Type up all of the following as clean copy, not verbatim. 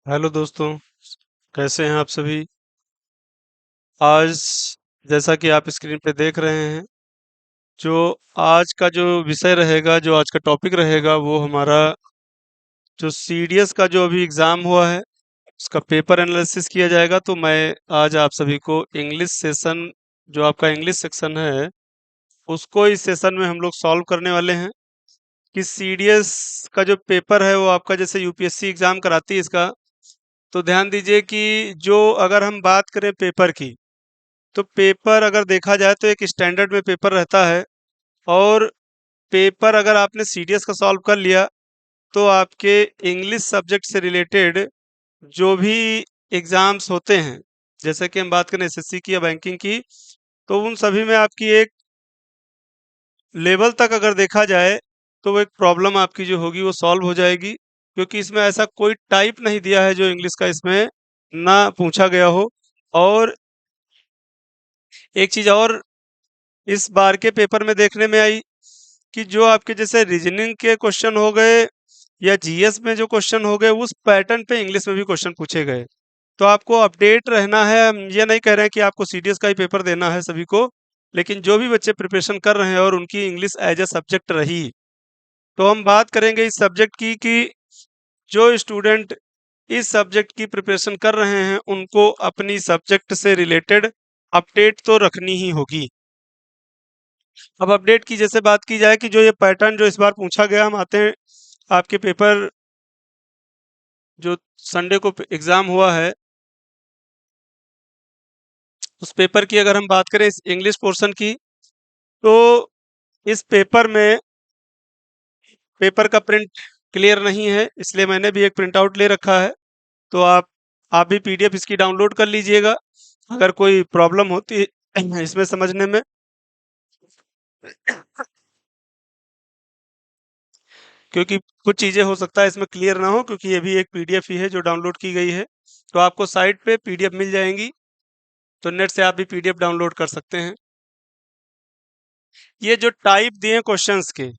Hello दोस्तों। कैसे हैं आप सभी। आज जैसा कि आप स्क्रीन पे देख रहे हैं, जो आज का जो विषय रहेगा, जो आज का टॉपिक रहेगा, वो हमारा जो सीडीएस का जो अभी एग्ज़ाम हुआ है उसका पेपर एनालिसिस किया जाएगा। तो मैं आज आप सभी को इंग्लिश सेशन, जो आपका इंग्लिश सेक्शन है, उसको इस सेशन में हम लोग सॉल्व करने वाले हैं। कि सीडीएस का जो पेपर है वो आपका जैसे यूपीएससी एग्ज़ाम कराती है इसका। तो ध्यान दीजिए कि जो अगर हम बात करें पेपर की, तो पेपर अगर देखा जाए तो एक स्टैंडर्ड में पेपर रहता है। और पेपर अगर आपने सीडीएस का सॉल्व कर लिया तो आपके इंग्लिश सब्जेक्ट से रिलेटेड जो भी एग्जाम्स होते हैं, जैसे कि हम बात करें एसएससी की या बैंकिंग की, तो उन सभी में आपकी एक लेवल तक अगर देखा जाए तो वो एक प्रॉब्लम आपकी जो होगी वो सॉल्व हो जाएगी। क्योंकि इसमें ऐसा कोई टाइप नहीं दिया है जो इंग्लिश का इसमें ना पूछा गया हो। और एक चीज और इस बार के पेपर में देखने में आई कि जो आपके जैसे रीजनिंग के क्वेश्चन हो गए या जीएस में जो क्वेश्चन हो गए, उस पैटर्न पे इंग्लिश में भी क्वेश्चन पूछे गए। तो आपको अपडेट रहना है। हम ये नहीं कह रहे हैं कि आपको सीडीएस का ही पेपर देना है सभी को, लेकिन जो भी बच्चे प्रिपरेशन कर रहे हैं और उनकी इंग्लिश एज ए सब्जेक्ट रही, तो हम बात करेंगे इस सब्जेक्ट की कि जो स्टूडेंट इस सब्जेक्ट की प्रिपरेशन कर रहे हैं उनको अपनी सब्जेक्ट से रिलेटेड अपडेट तो रखनी ही होगी। अब अपडेट की जैसे बात की जाए कि जो ये पैटर्न जो इस बार पूछा गया, हम आते हैं आपके पेपर जो संडे को एग्जाम हुआ है उस पेपर की अगर हम बात करें इस इंग्लिश पोर्शन की, तो इस पेपर में पेपर का प्रिंट क्लियर नहीं है, इसलिए मैंने भी एक प्रिंट आउट ले रखा है। तो आप भी पीडीएफ इसकी डाउनलोड कर लीजिएगा अगर कोई प्रॉब्लम होती है इसमें समझने में। क्योंकि कुछ चीजें हो सकता है इसमें क्लियर ना हो, क्योंकि ये भी एक पीडीएफ ही है जो डाउनलोड की गई है। तो आपको साइट पे पीडीएफ मिल जाएंगी, तो नेट से आप भी पीडीएफ डाउनलोड कर सकते हैं। ये जो टाइप दिए क्वेश्चंस के,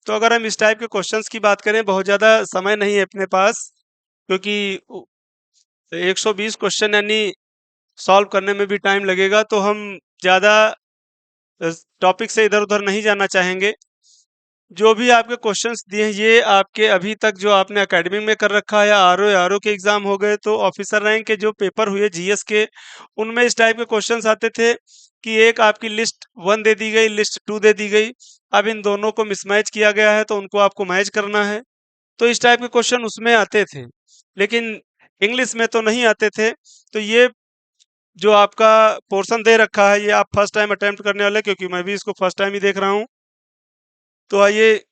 तो अगर हम इस टाइप के क्वेश्चंस की बात करें, बहुत ज़्यादा समय नहीं है अपने पास, क्योंकि 120 क्वेश्चन यानी सॉल्व करने में भी टाइम लगेगा। तो हम ज़्यादा टॉपिक से इधर उधर नहीं जाना चाहेंगे। जो भी आपके क्वेश्चंस दिए हैं ये आपके अभी तक जो आपने एकेडमी में कर रखा है, या आरओ के एग्जाम हो गए, तो ऑफिसर रैंक के जो पेपर हुए जीएस के, उनमें इस टाइप के क्वेश्चंस आते थे कि एक आपकी लिस्ट वन दे दी गई, लिस्ट टू दे दी गई। अब इन दोनों को मिसमैच किया गया है तो उनको आपको मैच करना है। तो इस टाइप के क्वेश्चन उसमें आते थे, लेकिन इंग्लिश में तो नहीं आते थे। तो ये जो आपका पोर्शन दे रखा है, ये आप फर्स्ट टाइम अटेम्प्ट करने वाले, क्योंकि मैं भी इसको फर्स्ट टाइम ही देख रहा हूँ। तो आइए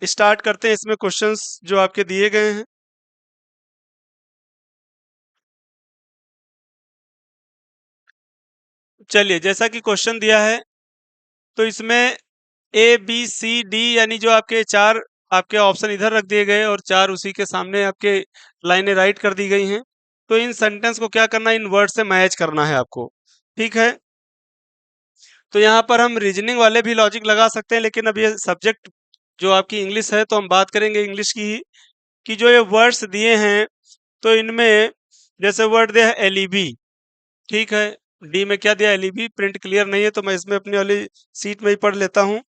स्टार्ट करते हैं इसमें क्वेश्चंस जो आपके दिए गए हैं। चलिए, जैसा कि क्वेश्चन दिया है, तो इसमें ए बी सी डी यानी जो आपके चार आपके ऑप्शन इधर रख दिए गए और चार उसी के सामने आपके लाइनें राइट कर दी गई हैं। तो इन सेंटेंस को क्या करना है, इन वर्ड से मैच करना है आपको। ठीक है। तो यहाँ पर हम रीजनिंग वाले भी लॉजिक लगा सकते हैं, लेकिन अब ये सब्जेक्ट जो आपकी इंग्लिश है तो हम बात करेंगे इंग्लिश की ही। कि जो ये वर्ड्स दिए हैं, तो इनमें जैसे वर्ड दिया है एलईबी। ठीक है। डी में क्या दिया, एलईबी। प्रिंट क्लियर नहीं है तो मैं इसमें अपनी वाली सीट में ही पढ़ लेता हूँ।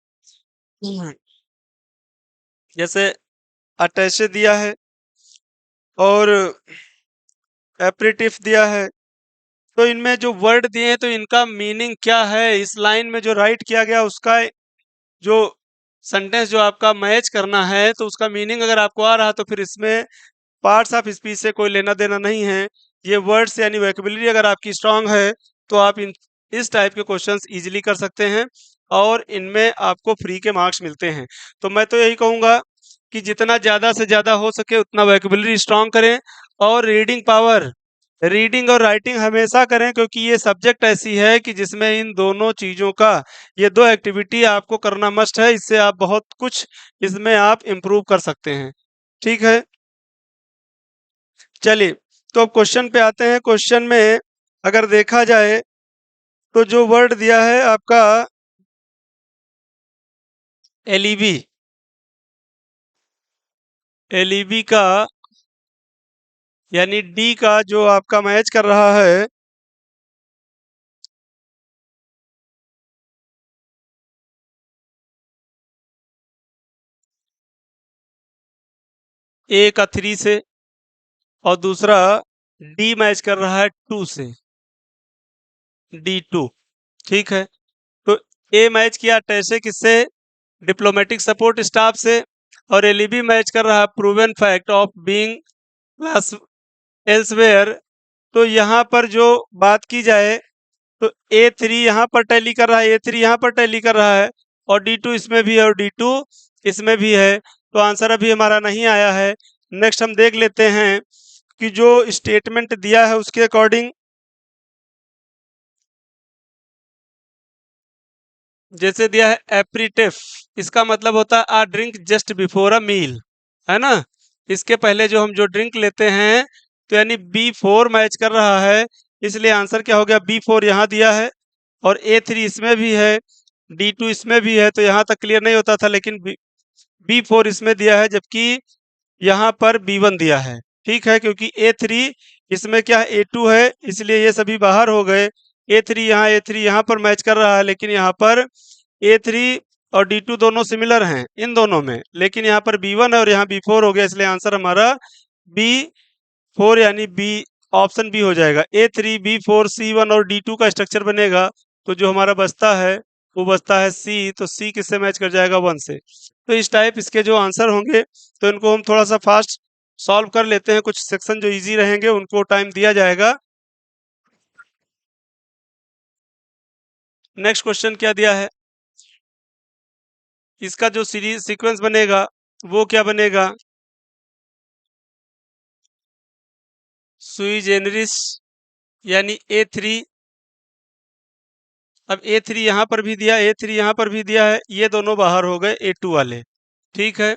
जैसे अटैचे दिया है और एपरेटिव दिया है। तो इनमें जो वर्ड दिए हैं तो इनका मीनिंग क्या है, इस लाइन में जो राइट किया गया उसका जो सेंटेंस जो आपका मैच करना है, तो उसका मीनिंग अगर आपको आ रहा तो फिर इसमें पार्ट्स ऑफ स्पीच से कोई लेना देना नहीं है। ये वर्ड्स यानी वोकैबुलरी अगर आपकी स्ट्रांग है तो आप इन इस टाइप के क्वेश्चंस इजीली कर सकते हैं, और इनमें आपको फ्री के मार्क्स मिलते हैं। तो मैं तो यही कहूँगा कि जितना ज़्यादा से ज़्यादा हो सके उतना वोकैबुलरी स्ट्रांग करें। और रीडिंग पावर, रीडिंग और राइटिंग हमेशा करें, क्योंकि ये सब्जेक्ट ऐसी है कि जिसमें इन दोनों चीज़ों का, ये दो एक्टिविटी आपको करना मस्ट है। इससे आप बहुत कुछ इसमें आप इम्प्रूव कर सकते हैं। ठीक है। चलिए, तो अब क्वेश्चन पे आते हैं। क्वेश्चन में अगर देखा जाए तो जो वर्ड दिया है आपका एलईबी, एलईबी का यानी डी का जो आपका मैच कर रहा है ए का 3 से, और दूसरा डी मैच कर रहा है 2 से, D2। ठीक है, तो ए मैच किया टैसे किससे, डिप्लोमेटिक सपोर्ट स्टाफ से, और एलईबी मैच कर रहा है proven fact of being class elsewhere. तो यहाँ पर जो बात की जाए तो A3 यहाँ पर टैली कर रहा है, A3 यहाँ पर टैली कर रहा है, और D2 इसमें भी है और D2 इसमें भी है। तो आंसर अभी हमारा नहीं आया है। नेक्स्ट हम देख लेते हैं कि जो स्टेटमेंट दिया है उसके अकॉर्डिंग, जैसे दिया है एप्रीटिफ, इसका मतलब होता है आ ड्रिंक जस्ट बिफोर अ मील, है ना। इसके पहले जो हम जो ड्रिंक लेते हैं, तो यानी B4 मैच कर रहा है, इसलिए आंसर क्या हो गया, B4 यहाँ दिया है और A3 इसमें भी है, D2 इसमें भी है। तो यहाँ तक क्लियर नहीं होता था, लेकिन B4 इसमें दिया है, जबकि यहाँ पर B1 दिया है। ठीक है, क्योंकि A3 इसमें क्या है, A2 है, इसलिए ये सभी बाहर हो गए। A3 यहाँ पर मैच कर रहा है, लेकिन यहाँ पर A3 और D2 दोनों सिमिलर हैं इन दोनों में, लेकिन यहाँ पर B1 है और यहाँ B4 हो गया, इसलिए आंसर हमारा B4 यानी बी, ऑप्शन बी हो जाएगा। A3 B4 C1 और D2 का स्ट्रक्चर बनेगा, तो जो हमारा बचता है वो बचता है C। तो C किससे मैच कर जाएगा, 1 से। तो इस टाइप इसके जो आंसर होंगे, तो इनको हम थोड़ा सा फास्ट सॉल्व कर लेते हैं। कुछ सेक्शन जो इजी रहेंगे उनको टाइम दिया जाएगा। नेक्स्ट क्वेश्चन क्या दिया है, इसका जो सीरीज सीक्वेंस बनेगा वो क्या बनेगा, सुई जेनरिस यानी A3। अब A3 यहाँ पर भी दिया, A3 यहाँ पर भी दिया है, ये दोनों बाहर हो गए A2 वाले। ठीक है,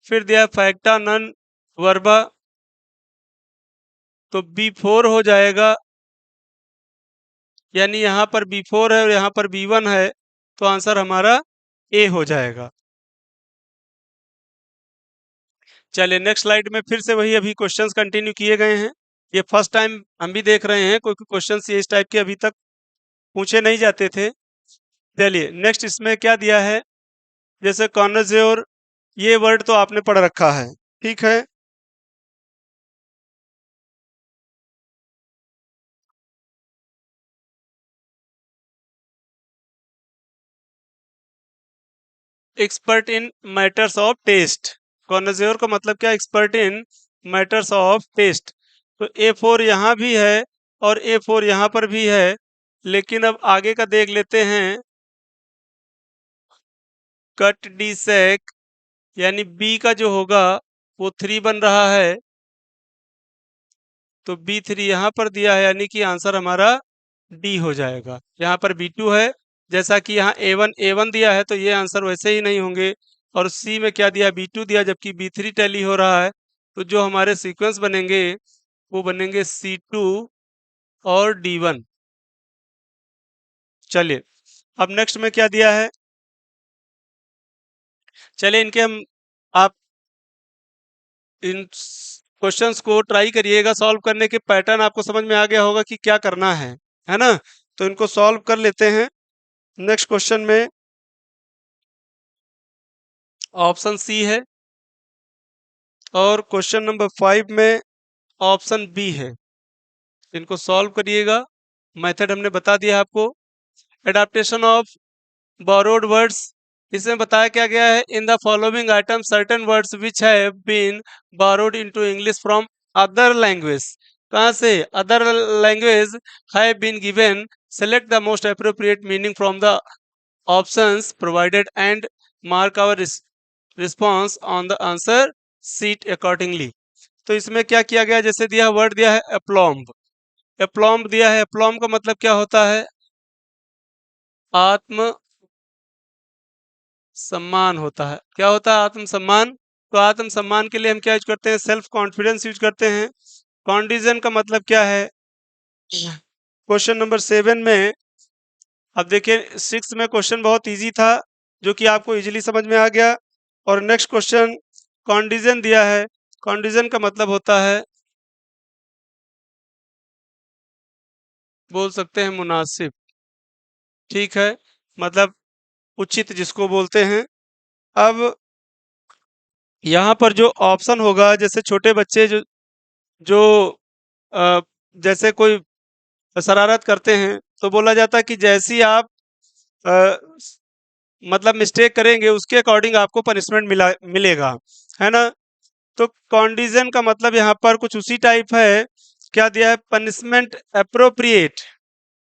फिर दिया फैक्टा नन वर्बा, तो B4 हो जाएगा, यानी यहाँ पर B4 है और यहाँ पर B1 है, तो आंसर हमारा ए हो जाएगा। चलिए नेक्स्ट स्लाइड में फिर से वही अभी क्वेश्चंस कंटिन्यू किए गए हैं। ये फर्स्ट टाइम हम भी देख रहे हैं, क्योंकि क्वेश्चंस इस टाइप के अभी तक पूछे नहीं जाते थे। चलिए नेक्स्ट इसमें क्या दिया है, जैसे कॉन्वर्जेयर, ये वर्ड तो आपने पढ़ रखा है। ठीक है, expert in matters of taste. Connoisseur का मतलब क्या, expert in matters of taste. तो A4 यहाँ भी है और A4 यहाँ पर भी है, लेकिन अब आगे का देख लेते हैं। कट डी सेक यानी बी का जो होगा वो 3 बन रहा है, तो B3 यहाँ पर दिया है, यानी कि आंसर हमारा डी हो जाएगा। यहाँ पर B2 है, जैसा कि यहाँ A1 दिया है, तो ये आंसर वैसे ही नहीं होंगे। और सी में क्या दिया, B2 दिया, जबकि B3 टैली हो रहा है। तो जो हमारे सीक्वेंस बनेंगे वो बनेंगे C2 और D1। चलिए अब नेक्स्ट में क्या दिया है, चलिए इनके हम, आप इन क्वेश्चंस को ट्राई करिएगा सॉल्व करने के, पैटर्न आपको समझ में आ गया होगा कि क्या करना है ना। तो इनको सॉल्व कर लेते हैं। नेक्स्ट क्वेश्चन में ऑप्शन सी है, और क्वेश्चन नंबर 5 में ऑप्शन बी है। इनको सॉल्व करिएगा, मेथड हमने बता दिया आपको। एडाप्टेशन ऑफ बोरोड वर्ड्स, इसमें बताया क्या गया है, in the following item certain words which have been borrowed into English from other language. कहाँ से, other language have been given, select the most appropriate meaning from the options provided and mark our response on the answer sheet accordingly. तो इसमें क्या किया गया, जैसे दिया word दिया है एप्लॉम्ब, एप्लॉम्ब दिया है, एप्लॉम्ब का मतलब क्या होता है, आत्म सम्मान होता है। क्या होता है, आत्म सम्मान। तो आत्म सम्मान के लिए हम क्या यूज करते हैं, सेल्फ कॉन्फिडेंस यूज करते हैं। कॉन्डिजन का मतलब क्या है, क्वेश्चन नंबर 7 में, अब देखिए 6 में क्वेश्चन बहुत इजी था, जो कि आपको इजीली समझ में आ गया। और नेक्स्ट क्वेश्चन कॉन्डिजन दिया है, कॉन्डिजन का मतलब होता है बोल सकते हैं मुनासिब। ठीक है, मतलब उचित जिसको बोलते हैं। अब यहाँ पर जो ऑप्शन होगा, जैसे छोटे बच्चे जो जो अ, जैसे कोई शरारत करते हैं तो बोला जाता है कि जैसी आप अ, मतलब मिस्टेक करेंगे उसके अकॉर्डिंग आपको पनिशमेंट मिलेगा, है ना। तो कॉन्डिजन का मतलब यहाँ पर कुछ उसी टाइप है। क्या दिया है? पनिशमेंट अप्रोप्रिएट,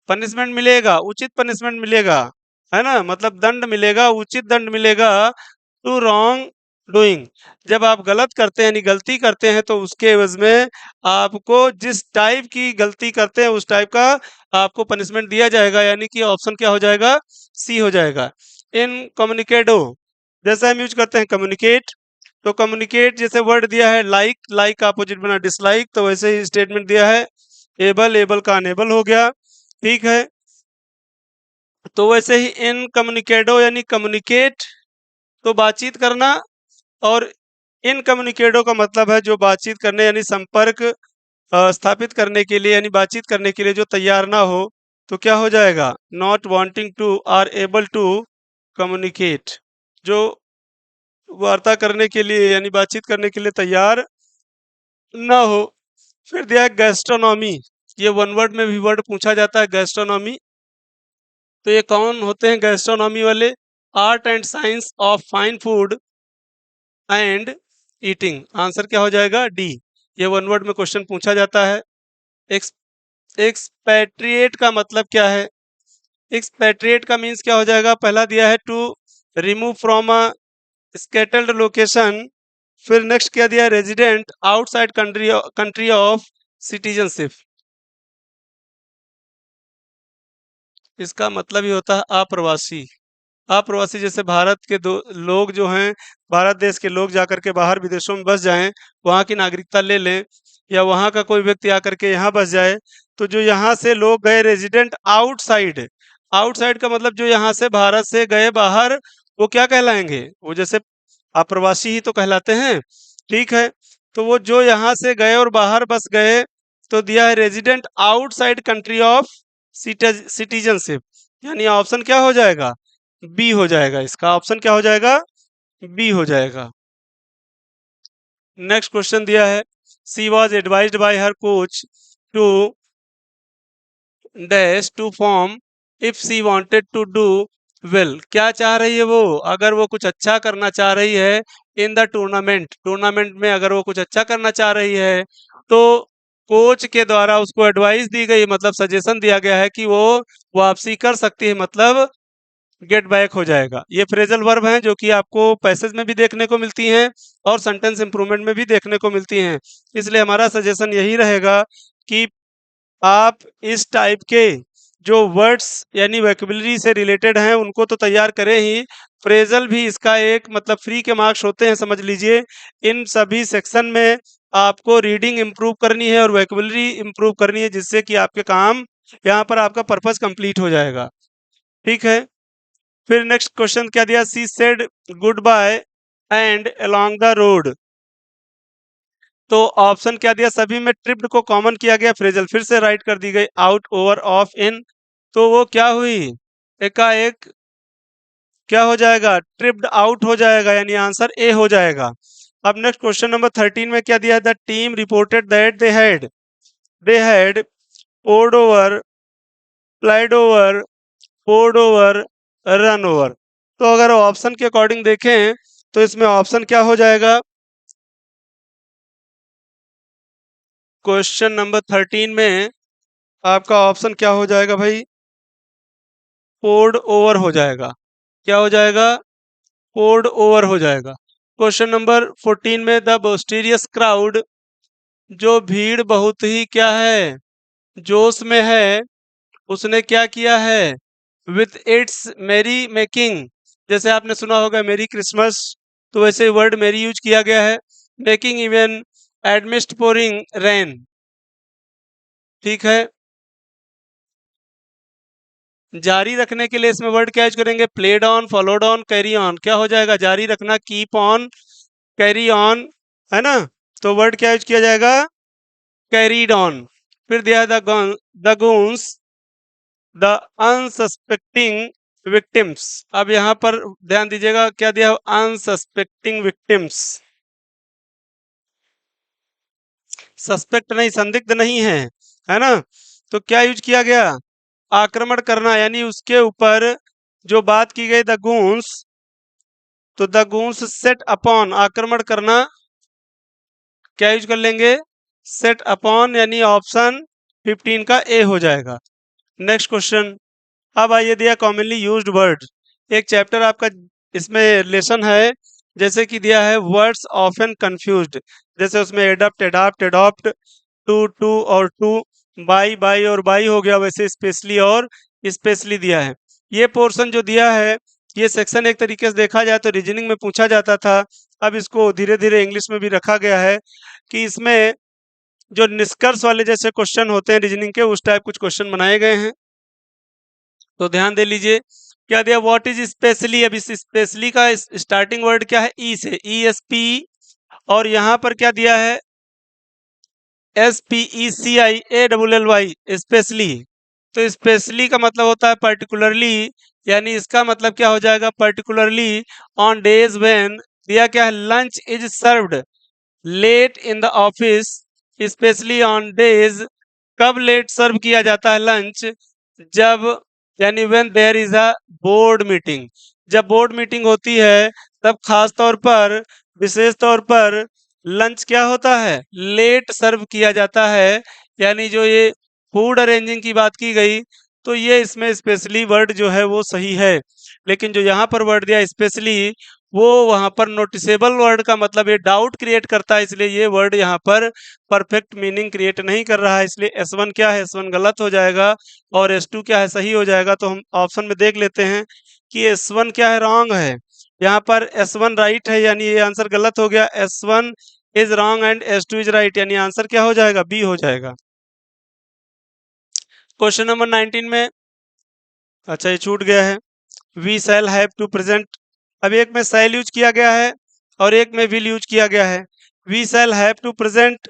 पनिशमेंट मिलेगा, उचित पनिशमेंट मिलेगा, है ना, मतलब दंड मिलेगा, उचित दंड मिलेगा टू रॉन्ग डूइंग। जब आप गलत करते हैं यानी गलती करते हैं तो उसके एवज में आपको जिस टाइप की गलती करते हैं उस टाइप का आपको पनिशमेंट दिया जाएगा, यानी कि ऑप्शन क्या हो जाएगा? सी हो जाएगा। इन कम्युनिकेटो, जैसे हम यूज करते हैं कम्युनिकेट, तो कम्युनिकेट जैसे वर्ड दिया है लाइक, लाइक का अपोजिट बना डिसलाइक, तो वैसे ही स्टेटमेंट दिया है एबल, एबल का अनेबल हो गया। ठीक है, तो वैसे ही इन कम्युनिकेटो यानी कम्युनिकेट तो बातचीत करना, और इन कम्युनिकेटो का मतलब है जो बातचीत करने यानी संपर्क स्थापित करने के लिए यानी बातचीत करने के लिए जो तैयार ना हो, तो क्या हो जाएगा? Not wanting to or able to communicate, जो वार्ता करने के लिए यानी बातचीत करने के लिए तैयार ना हो। फिर दिया है गैस्ट्रोनॉमी, ये वन वर्ड में भी वर्ड पूछा जाता है गैस्ट्रोनॉमी। तो ये कौन होते हैं गैस्ट्रोनॉमी वाले? Art and science of fine food and eating. Answer क्या हो जाएगा? डी। ये वन वर्ड में क्वेश्चन पूछा जाता है। एक्स एक्सपैट्रिएट का मतलब क्या है? एक्सपैट्रिएट का मीन्स क्या हो जाएगा? पहला दिया है to remove from a settled location. फिर नेक्स्ट क्या दिया है? Resident outside country country of citizenship. इसका मतलब ही होता है अप्रवासी। अप्रवासी जैसे भारत के दो लोग जो हैं, भारत देश के लोग जाकर के बाहर विदेशों में बस जाएं, वहाँ की नागरिकता ले लें, या वहाँ का कोई व्यक्ति आकर के यहाँ बस जाए, तो जो यहाँ से लोग गए रेजिडेंट आउटसाइड, आउटसाइड का मतलब जो यहाँ से भारत से गए बाहर, वो क्या कहलाएंगे? वो जैसे अप्रवासी ही तो कहलाते हैं। ठीक है, तो वो जो यहाँ से गए और बाहर बस गए, तो दिया है resident outside country of citizenship, यानी ऑप्शन क्या हो जाएगा? बी हो जाएगा। इसका ऑप्शन क्या हो जाएगा? बी हो जाएगा। नेक्स्ट क्वेश्चन दिया है she was advised by her coach to dash to form if she wanted to do well. क्या चाह रही है वो? अगर वो कुछ अच्छा करना चाह रही है इन द टूर्नामेंट, टूर्नामेंट में अगर वो कुछ अच्छा करना चाह रही है, तो कोच के द्वारा उसको एडवाइस दी गई, मतलब सजेशन दिया गया है कि वो वापसी कर सकती है, मतलब गेट बैक हो जाएगा। ये फ्रेजल वर्ब हैं जो कि आपको पैसेज में भी देखने को मिलती हैं और सेंटेंस इंप्रूवमेंट में भी देखने को मिलती हैं। इसलिए हमारा सजेशन यही रहेगा कि आप इस टाइप के जो वर्ड्स यानी वोकैब्युलरी से रिलेटेड हैं उनको तो तैयार करें ही, फ्रेजल भी इसका एक मतलब फ्री के मार्क्स होते हैं, समझ लीजिए। इन सभी सेक्शन में आपको रीडिंग इम्प्रूव करनी है और वोकैब्युलरी इम्प्रूव करनी है, जिससे कि आपके काम यहाँ पर आपका पर्पस कंप्लीट हो जाएगा। ठीक है, फिर नेक्स्ट क्वेश्चन क्या दिया? C said good bye and along the road, तो ऑप्शन क्या दिया? सभी में ट्रिप्ड को कॉमन किया गया, फ्रेजल फिर से राइट कर दी गई आउट ओवर ऑफ इन, तो वो क्या हुई? एकाएक क्या हो जाएगा? ट्रिप्ड आउट हो जाएगा, यानी आंसर ए हो जाएगा। अब नेक्स्ट क्वेश्चन नंबर 13 में क्या दिया? The team reported that they had poured over, flied over, poured over, run over. तो अगर ऑप्शन के अकॉर्डिंग देखें तो इसमें ऑप्शन क्या हो जाएगा? क्वेश्चन नंबर 13 में आपका ऑप्शन क्या हो जाएगा भाई? पोर्ड ओवर हो जाएगा। क्या हो जाएगा? पोर्ड ओवर हो जाएगा। क्वेश्चन नंबर 14 में द बोस्टीरियस क्राउड, जो भीड़ बहुत ही क्या है? जोश में है, उसने क्या किया है? विथ इट्स मेरी मेकिंग, जैसे आपने सुना होगा मेरी क्रिसमस, तो वैसे वर्ड मेरी यूज किया गया है। Making even amidst pouring rain. ठीक है, जारी रखने के लिए इसमें वर्ड क्या यूज करेंगे? Played on, followed on, carry on. क्या हो जाएगा? जारी रखना, कीप ऑन, कैरी ऑन, है ना। तो वर्ड क्या यूज किया जाएगा? Carried on. फिर दिया the goons the unsuspecting victims. अब यहाँ पर ध्यान दीजिएगा, क्या दिया, अनसस्पेक्टिंग विक्टिम्स। सस्पेक्ट नहीं, संदिग्ध नहीं है ना। तो क्या यूज किया गया, आक्रमण करना, यानी उसके ऊपर जो बात की गई, द गूंस, तो द गूंस सेट अपॉन, आक्रमण करना, क्या यूज कर लेंगे, सेट अपॉन, यानी ऑप्शन 15 का ए हो जाएगा। Next question. अब आइए दिया कॉमनली यूज्ड वर्ड। एक चैप्टर आपका इसमें लेसन है, जैसे कि दिया है वर्ड्स ऑफन कंफ्यूज्ड, जैसे उसमें adept, adapt, adopt, to, too और टू, बाई, बाई और बाई हो गया, वैसे स्पेशली और स्पेशली दिया है। ये पोर्शन जो दिया है, ये सेक्शन एक तरीके से देखा जाए तो रीजनिंग में पूछा जाता था, अब इसको धीरे धीरे इंग्लिश में भी रखा गया है कि इसमें जो निष्कर्ष वाले जैसे क्वेश्चन होते हैं रीजनिंग के, उस टाइप कुछ क्वेश्चन बनाए गए हैं। तो ध्यान दे लीजिए, क्या दिया, व्हाट इज स्पेशली। अब इस स्पेशली का स्टार्टिंग वर्ड क्या है, ई से, ई एस पी, और यहाँ पर क्या दिया है, S P E C I A double L Y, specially. तो स्पेशली का मतलब होता है पर्टिकुलरली, यानी इसका मतलब क्या हो जाएगा, पर्टिकुलरली ऑन डेज व्हेन, दिया क्या है, lunch is served late in the office, specially on days, कब लेट सर्व किया जाता है लंच, जब, यानी when there is a board meeting, जब बोर्ड मीटिंग होती है, तब खास तौर पर, विशेष तौर पर लंच क्या होता है, लेट सर्व किया जाता है। यानी जो ये फूड अरेंजिंग की बात की गई, तो ये इसमें स्पेशली वर्ड जो है वो सही है, लेकिन जो यहाँ पर वर्ड दिया स्पेशली, वो वहां पर नोटिसेबल वर्ड का मतलब ये डाउट क्रिएट करता है, इसलिए ये वर्ड यहाँ पर परफेक्ट मीनिंग क्रिएट नहीं कर रहा है, इसलिए S1 क्या है, S1 गलत हो जाएगा, और S2 क्या है, सही हो जाएगा। तो हम ऑप्शन में देख लेते हैं कि S1 क्या है, रॉन्ग है। यहाँ पर S1 राइट है, यानी ये आंसर गलत हो गया, S1 is wrong and S2 is right, यानी आंसर क्या हो जाएगा, बी हो जाएगा। क्वेश्चन नंबर 19 में, अच्छा ये छूट गया है, we shall have to present. अब एक में शैल यूज किया गया है और एक में विल यूज किया गया है। We shall have to present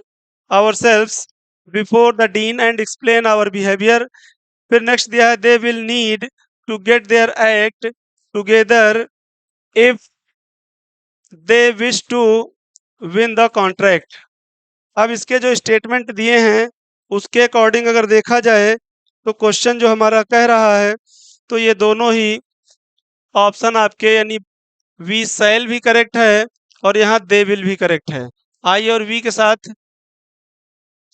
ourselves before the dean and explain our behaviour. फिर नेक्स्ट दिया है, they will need to get their act together if they wish to win the contract. अब इसके जो statement दिए हैं, उसके according अगर देखा जाए, तो क्वेश्चन जो हमारा कह रहा है, तो ये दोनों ही ऑप्शन आपके, यानी वी शैल भी करेक्ट है और यहाँ दे विल भी करेक्ट है। आई और वी के साथ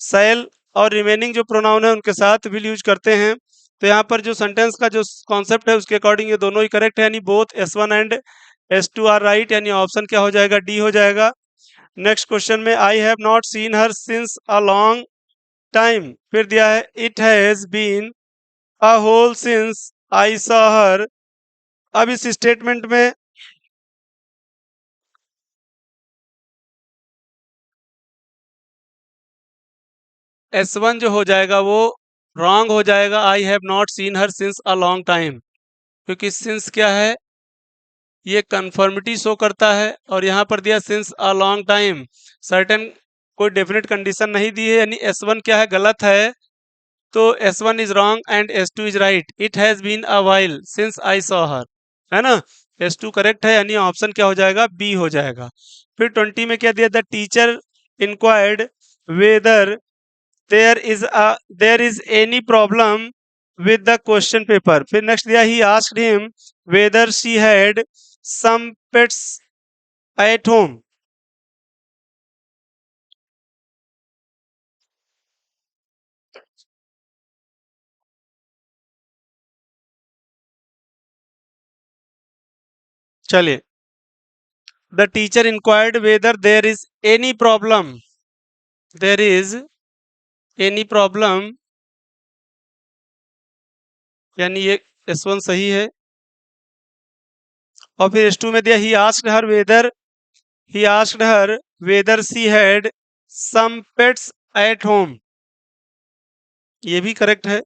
शैल, और रिमेनिंग जो प्रोनाउन है उनके साथ विल यूज करते हैं। तो यहाँ पर जो सेंटेंस का जो कॉन्सेप्ट है, उसके अकॉर्डिंग ये दोनों ही करेक्ट है, यानी both S1 and S2 are right, यानी ऑप्शन क्या हो जाएगा, डी हो जाएगा। नेक्स्ट क्वेश्चन में, I have not seen her since a long time, फिर दिया है it has been a whole since I saw her. अब इस स्टेटमेंट में S1 जो हो जाएगा वो रॉन्ग हो जाएगा, आई have not seen her since a long time, क्योंकि सिंस क्या है, ये कन्फर्मिटी शो करता है, और यहाँ पर दिया since a long time, certain कोई डेफिनेट कंडीशन नहीं दी है, यानी S1 क्या है, गलत है। तो S1 is wrong and S2 is right, it has been a while since I saw her, है ना। S2 करेक्ट है, यानी ऑप्शन क्या हो जाएगा, बी हो जाएगा। फिर 20 में क्या दिया, the teacher inquired whether there is any problem with the question paper। फिर नेक्स्ट दिया, he asked him whether she had some pets at home। चलिए, the teacher inquired whether there is any problem, यानी ये S1 सही है। और फिर S2 में दिया, he asked her whether she had some pets at home, ये भी करेक्ट है।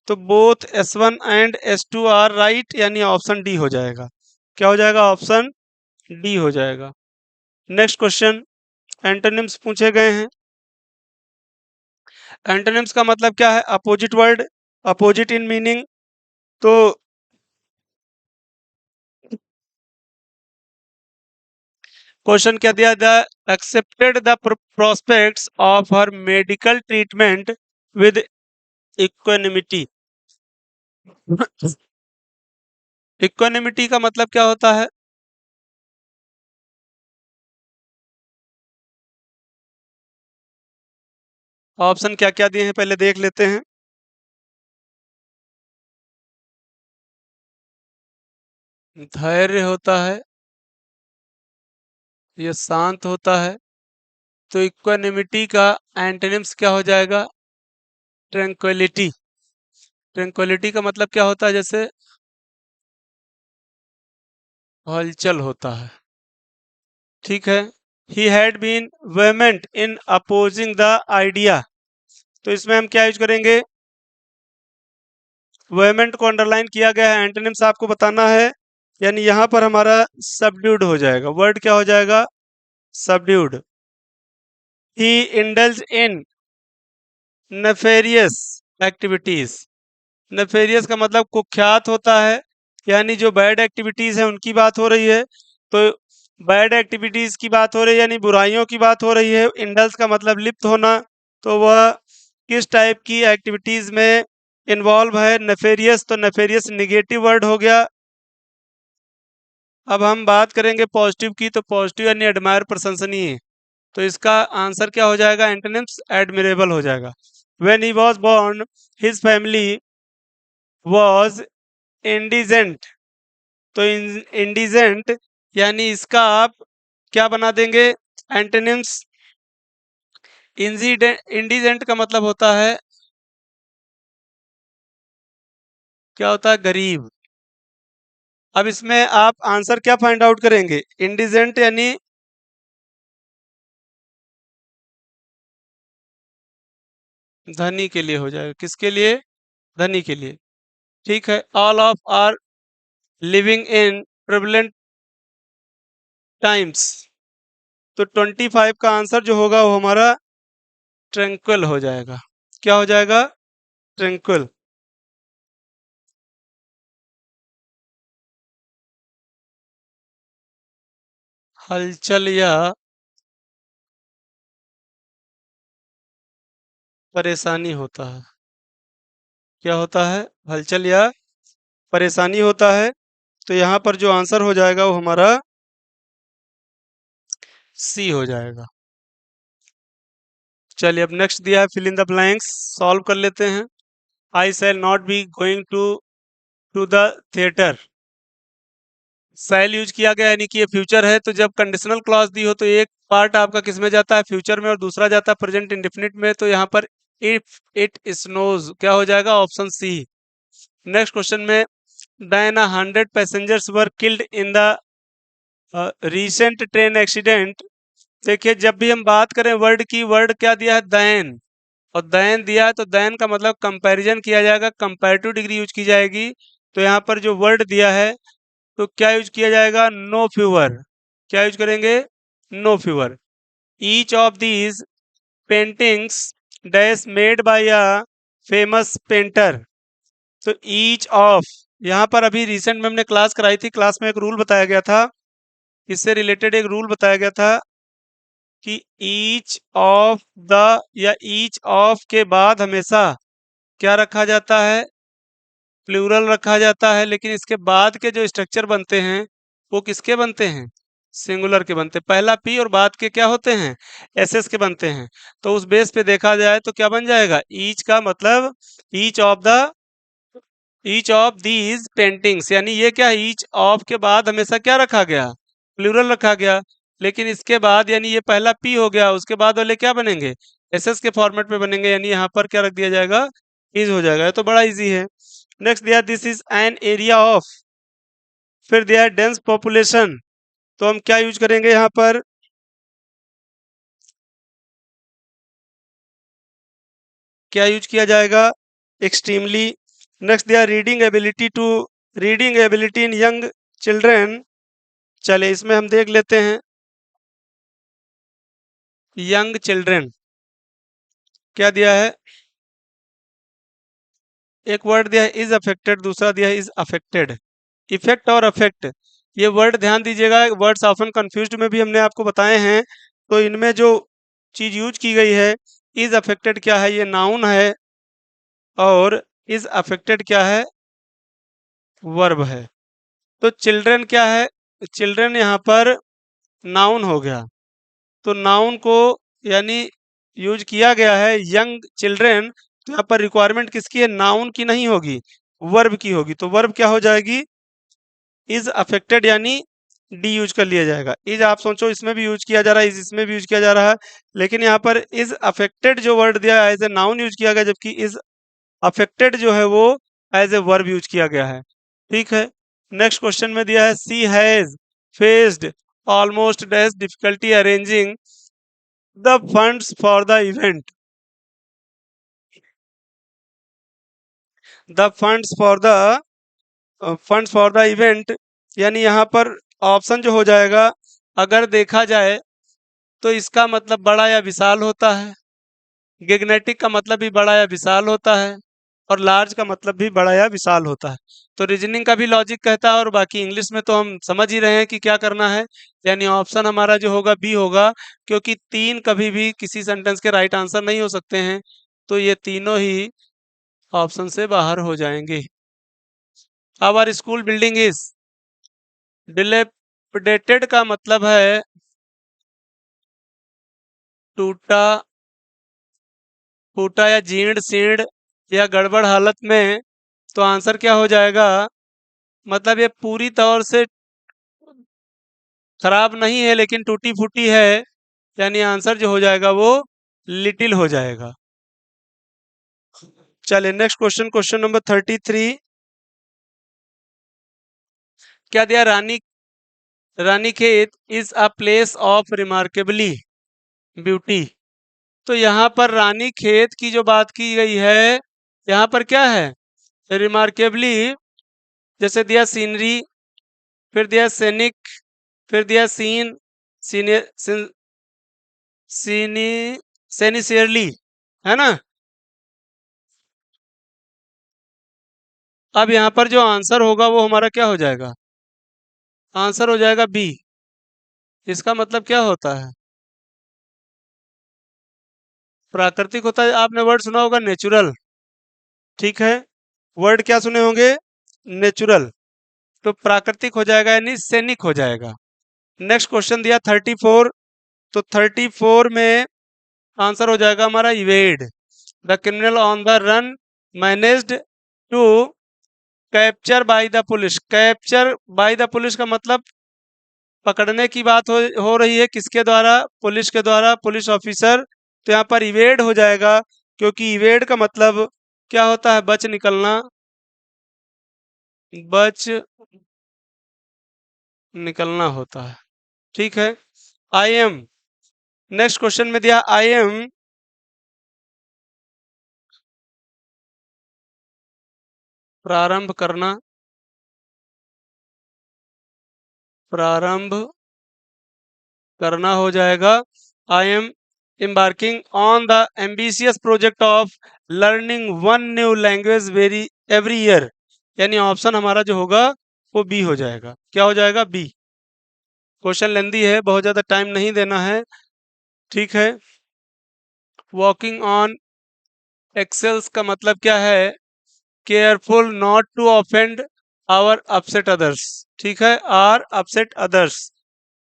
तो both S1 and S2 are right, यानी ऑप्शन डी हो जाएगा। क्या हो जाएगा, ऑप्शन डी हो जाएगा। नेक्स्ट क्वेश्चन, एंटोनिम्स पूछे गए हैं। एंटोनिम्स का मतलब क्या है, opposite word, opposite in meaning, तो क्वेश्चन क्या दिया, the accepted the prospects of her medical treatment with equanimity. Equanimity का मतलब क्या होता है? ऑप्शन क्या क्या दिए हैं पहले देख लेते हैं। धैर्य होता है, ये शांत होता है। तो इक्वानिमिटी का एंटोनिम्स क्या हो जाएगा? ट्रैंक्विलिटी। ट्रैंक्विलिटी का मतलब क्या होता है? जैसे हलचल होता है। ठीक है। He had been vehement in opposing the idea. तो इसमें हम क्या यूज करेंगे? वेहेमेंट को अंडरलाइन किया गया है, एंटोनिम्स आपको बताना है। यानी यहां पर हमारा सबड्यूड हो जाएगा, वर्ड क्या हो जाएगा? Subdued. He indulge in nefarious activities. Nefarious का मतलब कुख्यात होता है, यानी जो बैड एक्टिविटीज है उनकी बात हो रही है। तो बैड एक्टिविटीज की बात हो रही है यानी बुराइयों की बात हो रही है। इंडल्स का मतलब लिप्त होना। तो वह किस टाइप की एक्टिविटीज में इन्वॉल्व है? नेफेरियस। तो नेफेरियस निगेटिव वर्ड हो गया। अब हम बात करेंगे पॉजिटिव की, तो पॉजिटिव यानी एडमायर, प्रशंसनीय। तो इसका आंसर क्या हो जाएगा? एंटोनिम्स एडमिरेबल हो जाएगा। When he was born his family was indigent. तो इंडिजेंट यानी इसका आप क्या बना देंगे? एंटोनिम्स। इंडिजेंट का मतलब होता है, क्या होता है? गरीब। अब इसमें आप आंसर क्या फाइंड आउट करेंगे? इंडिजेंट यानी धनी के लिए हो जाएगा। किसके लिए? धनी के लिए। ठीक है। All of are living in prevalent times. तो 25 का आंसर जो होगा वो हमारा ट्रैंक्विल हो जाएगा। क्या हो जाएगा? ट्रैंक्विल। हलचल या परेशानी होता है। क्या होता है? हलचल या परेशानी होता है। तो यहाँ पर जो आंसर हो जाएगा वो हमारा सी हो जाएगा। चलिए, अब नेक्स्ट दिया है fill in the blanks, solve कर लेते हैं। I shall not be going to the theatre. Shall use किया गया यानी कि ये फ्यूचर है। तो जब कंडीशनल क्लॉज दी हो तो एक पार्ट आपका किस में जाता है? फ्यूचर में, और दूसरा जाता है प्रेजेंट इंडेफिनिट में। तो यहाँ पर इफ इट स्नोज क्या हो जाएगा? Option C. Next question Diana, डायना 100 passengers were killed in the recent train accident. देखिए, जब भी हम बात करें वर्ड की, वर्ड क्या दिया है? दैन। और दैन दिया है तो दैन का मतलब कंपैरिजन किया जाएगा, कंपैरेटिव डिग्री यूज की जाएगी। तो यहाँ पर जो वर्ड दिया है तो क्या यूज किया जाएगा? No fewer. क्या यूज करेंगे? No fewer. Each of these paintings dash made by a famous painter. तो ईच ऑफ, यहाँ पर अभी रिसेंट में हमने क्लास कराई थी, क्लास में एक रूल बताया गया था, इससे रिलेटेड एक रूल बताया गया था कि ईच ऑफ द या ईच ऑफ के बाद हमेशा क्या रखा जाता है? प्लूरल रखा जाता है। लेकिन इसके बाद के जो स्ट्रक्चर बनते हैं वो किसके बनते हैं? सिंगुलर के बनते हैं। पहला पी और बाद के क्या होते हैं? एसएस के बनते हैं। तो उस बेस पे देखा जाए तो क्या बन जाएगा? ईच का मतलब each of the, each of these paintings, यानी ये क्या है? ईच ऑफ के बाद हमेशा क्या रखा गया? प्लूरल रखा गया। लेकिन इसके बाद यानी ये पहला पी हो गया, उसके बाद वाले क्या बनेंगे? एसएस के फॉर्मेट में बनेंगे। यानी यहाँ पर क्या रख दिया जाएगा? इज हो जाएगा। ये तो बड़ा इजी है। नेक्स्ट दिया, this is an area of, फिर दिया है डेंस पॉपुलेशन। तो हम क्या यूज करेंगे यहाँ पर? क्या यूज किया जाएगा? एक्सट्रीमली। नेक्स्ट दिया reading ability to, reading ability in young children. चले इसमें हम देख लेते हैं। यंग चिल्ड्रेन क्या दिया है? एक वर्ड दिया है इज अफेक्टेड, दूसरा दिया है इज अफेक्टेड। इफेक्ट और अफेक्ट, ये वर्ड ध्यान दीजिएगा, वर्ड्स ऑफन कंफ्यूज्ड में भी हमने आपको बताए हैं। तो इनमें जो चीज यूज की गई है, इज अफेक्टेड क्या है, ये नाउन है, और इज अफेक्टेड क्या है, वर्ब है। तो चिल्ड्रन क्या है, चिल्ड्रन यहाँ पर नाउन हो गया। तो नाउन को यानी यूज किया गया है यंग चिल्ड्रन, तो यहाँ पर रिक्वायरमेंट किसकी है, नाउन की नहीं होगी, वर्ब की होगी। तो वर्ब क्या हो जाएगी, इज अफेक्टेड, यानी डी यूज कर लिया जाएगा। इज आप सोचो इसमें भी यूज किया जा रहा है, इज इसमें भी यूज किया जा रहा है, लेकिन यहाँ पर इज अफेक्टेड जो वर्ड दिया है एज ए नाउन यूज किया गया, जबकि इज अफेक्टेड जो है वो एज ए वर्ब यूज किया गया है। ठीक है। नेक्स्ट क्वेश्चन में दिया है she has faced almost dash difficulty arranging the funds for the event. The funds for the event, यानी यहाँ पर ऑप्शन जो हो जाएगा, अगर देखा जाए तो इसका मतलब बड़ा या विशाल होता है, गिग्नेटिक का मतलब भी बड़ा या विशाल होता है, और लार्ज का मतलब भी बड़ा या विशाल होता है। तो रीजनिंग का भी लॉजिक कहता है, और बाकी इंग्लिश में तो हम समझ ही रहे हैं कि क्या करना है, यानी ऑप्शन हमारा जो होगा बी होगा, क्योंकि तीन कभी भी किसी सेंटेंस के राइट आंसर नहीं हो सकते हैं। तो ये तीनों ही ऑप्शन से बाहर हो जाएंगे। Our school building is dilapidated का मतलब है टूटा फूटा या जीर्ण शीर्ण या गड़बड़ हालत में। तो आंसर क्या हो जाएगा, मतलब ये पूरी तौर से खराब नहीं है लेकिन टूटी फूटी है, यानी आंसर जो हो जाएगा वो लिटिल हो जाएगा। चलिए नेक्स्ट क्वेश्चन, क्वेश्चन नंबर 33। क्या दिया, Ranikhet is a place of remarkably beauty. तो यहाँ पर रानीखेत की जो बात की गई है, यहाँ पर क्या है, रिमार्केबली, जैसे दिया सीनरी, फिर दिया सैनिक, फिर दिया सीन, सीने सीनी सेनिसियरली, है ना। अब यहाँ पर जो आंसर होगा वो हमारा क्या हो जाएगा, आंसर हो जाएगा बी। इसका मतलब क्या होता है, प्राकृतिक होता है। आपने वर्ड सुना होगा नेचुरल, ठीक है, वर्ड क्या सुने होंगे, नेचुरल। तो प्राकृतिक हो जाएगा यानी सैनिक हो जाएगा। नेक्स्ट क्वेश्चन दिया 34। तो 34 में आंसर हो जाएगा हमारा evade. The criminal on the run managed to capture by the police. Capture by the police का मतलब पकड़ने की बात हो रही है, किसके द्वारा, पुलिस के द्वारा, पुलिस ऑफिसर। तो यहाँ पर इवेड हो जाएगा, क्योंकि इवेड का मतलब क्या होता है, बच निकलना, बच निकलना होता है। ठीक है। आई एम, नेक्स्ट क्वेश्चन में दिया आई एम प्रारंभ करना, प्रारंभ करना हो जाएगा। I am embarking on the ambitious project of learning one new language very every year, यानी ऑप्शन हमारा जो होगा वो बी हो जाएगा। क्या हो जाएगा, बी। क्वेश्चन लेंदी है, बहुत ज्यादा टाइम नहीं देना है। ठीक है। वॉकिंग ऑन एक्सेल्स का मतलब क्या है, careful not to offend or upset others. ठीक है, आर अपसेट अदर्स।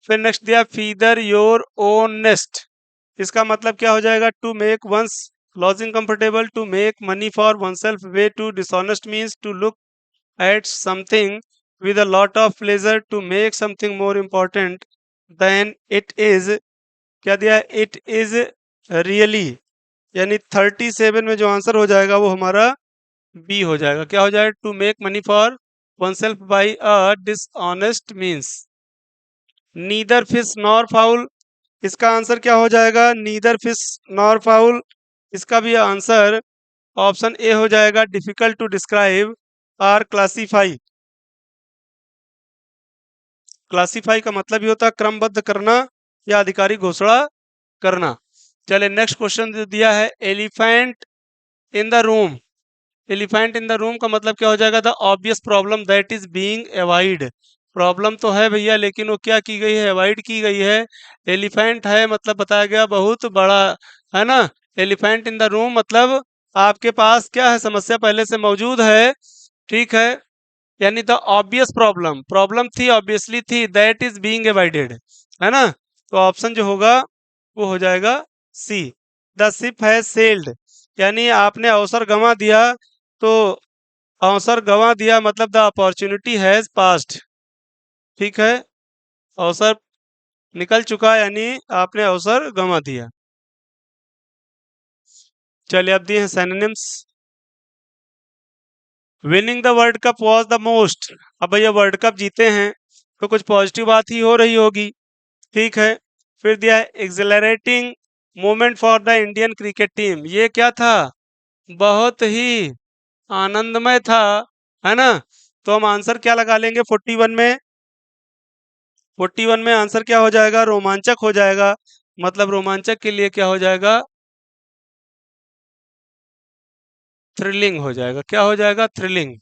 फिर नेक्स्ट दिया फीदर योर ओन नेस्ट। इसका मतलब क्या हो जाएगा, to make one's lodging comfortable, to make money for oneself, way to dishonest means to look at something with a lot of pleasure, to make something more important than it is। क्या दिया, it is really, यानी 37 में जो answer हो जाएगा वो हमारा B हो जाएगा। क्या हो जाएगा, to make money for oneself by a dishonest means. Neither fish nor fowl, इसका आंसर क्या हो जाएगा, नीदर फिश नॉर फाउल। इसका भी आंसर ऑप्शन ए हो जाएगा, difficult to describe or classify. Classify का मतलब ही होता है क्रमबद्ध करना या आधिकारिक घोषणा करना। चलिए नेक्स्ट क्वेश्चन दिया है, elephant in the room. Elephant in the room का मतलब क्या हो जाएगा? The obvious problem that is being avoid. Problem तो है भैया, लेकिन वो क्या की गई है? अवॉइड की गई है। एलिफेंट है मतलब बताया गया बहुत बड़ा, है ना? एलिफेंट इन द रूम मतलब आपके पास क्या है? समस्या पहले से मौजूद है, ठीक है? यानी द ऑब्वियस प्रॉब्लम, प्रॉब्लम थी, ऑब्वियसली थी, दैट इज बीइंग अवॉइडेड, है ना? तो ऑप्शन जो होगा वो हो जाएगा सी। द शिप हैज सेल्ड, यानी आपने अवसर गंवा दिया, तो अवसर गंवा दिया मतलब द अपॉर्चुनिटी हैज पास्ड, ठीक है? अवसर निकल चुका, यानी आपने अवसर गंवा दिया। चलिए अब दिए हैं synonyms. Winning the world cup was the most. अब भैया वर्ल्ड कप जीते हैं तो कुछ पॉजिटिव बात ही हो रही होगी, ठीक है? फिर दिया है accelerating moment for the Indian cricket team. ये क्या था? बहुत ही आनंदमय था, है ना? तो हम आंसर क्या लगा लेंगे 41 में? 41 में आंसर क्या हो जाएगा? रोमांचक हो जाएगा। मतलब रोमांचक के लिए क्या हो जाएगा? थ्रिलिंग हो जाएगा। क्या हो जाएगा? थ्रिलिंग।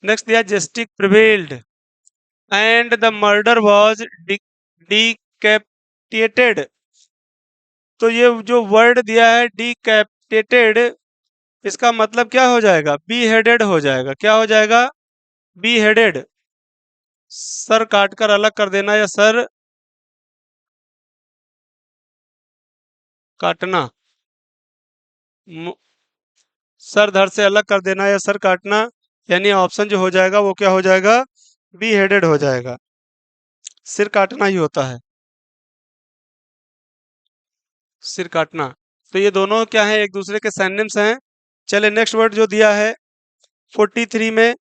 नेक्स्ट दिया justice prevailed and the murder was decapitated. तो ये जो वर्ड दिया है डिकैपिटेटेड, इसका मतलब क्या हो जाएगा? बी हेडेड हो जाएगा। क्या हो जाएगा? Be headed. सर काटकर अलग कर देना या सर काटना, मु- सर धड़ से अलग कर देना या सर काटना, यानी ऑप्शन जो हो जाएगा वो क्या हो जाएगा? बी हेडेड हो जाएगा। सिर काटना ही होता है, सिर काटना। तो ये दोनों क्या है? एक दूसरे के सैनिम्स हैं। चले नेक्स्ट वर्ड जो दिया है 43 में,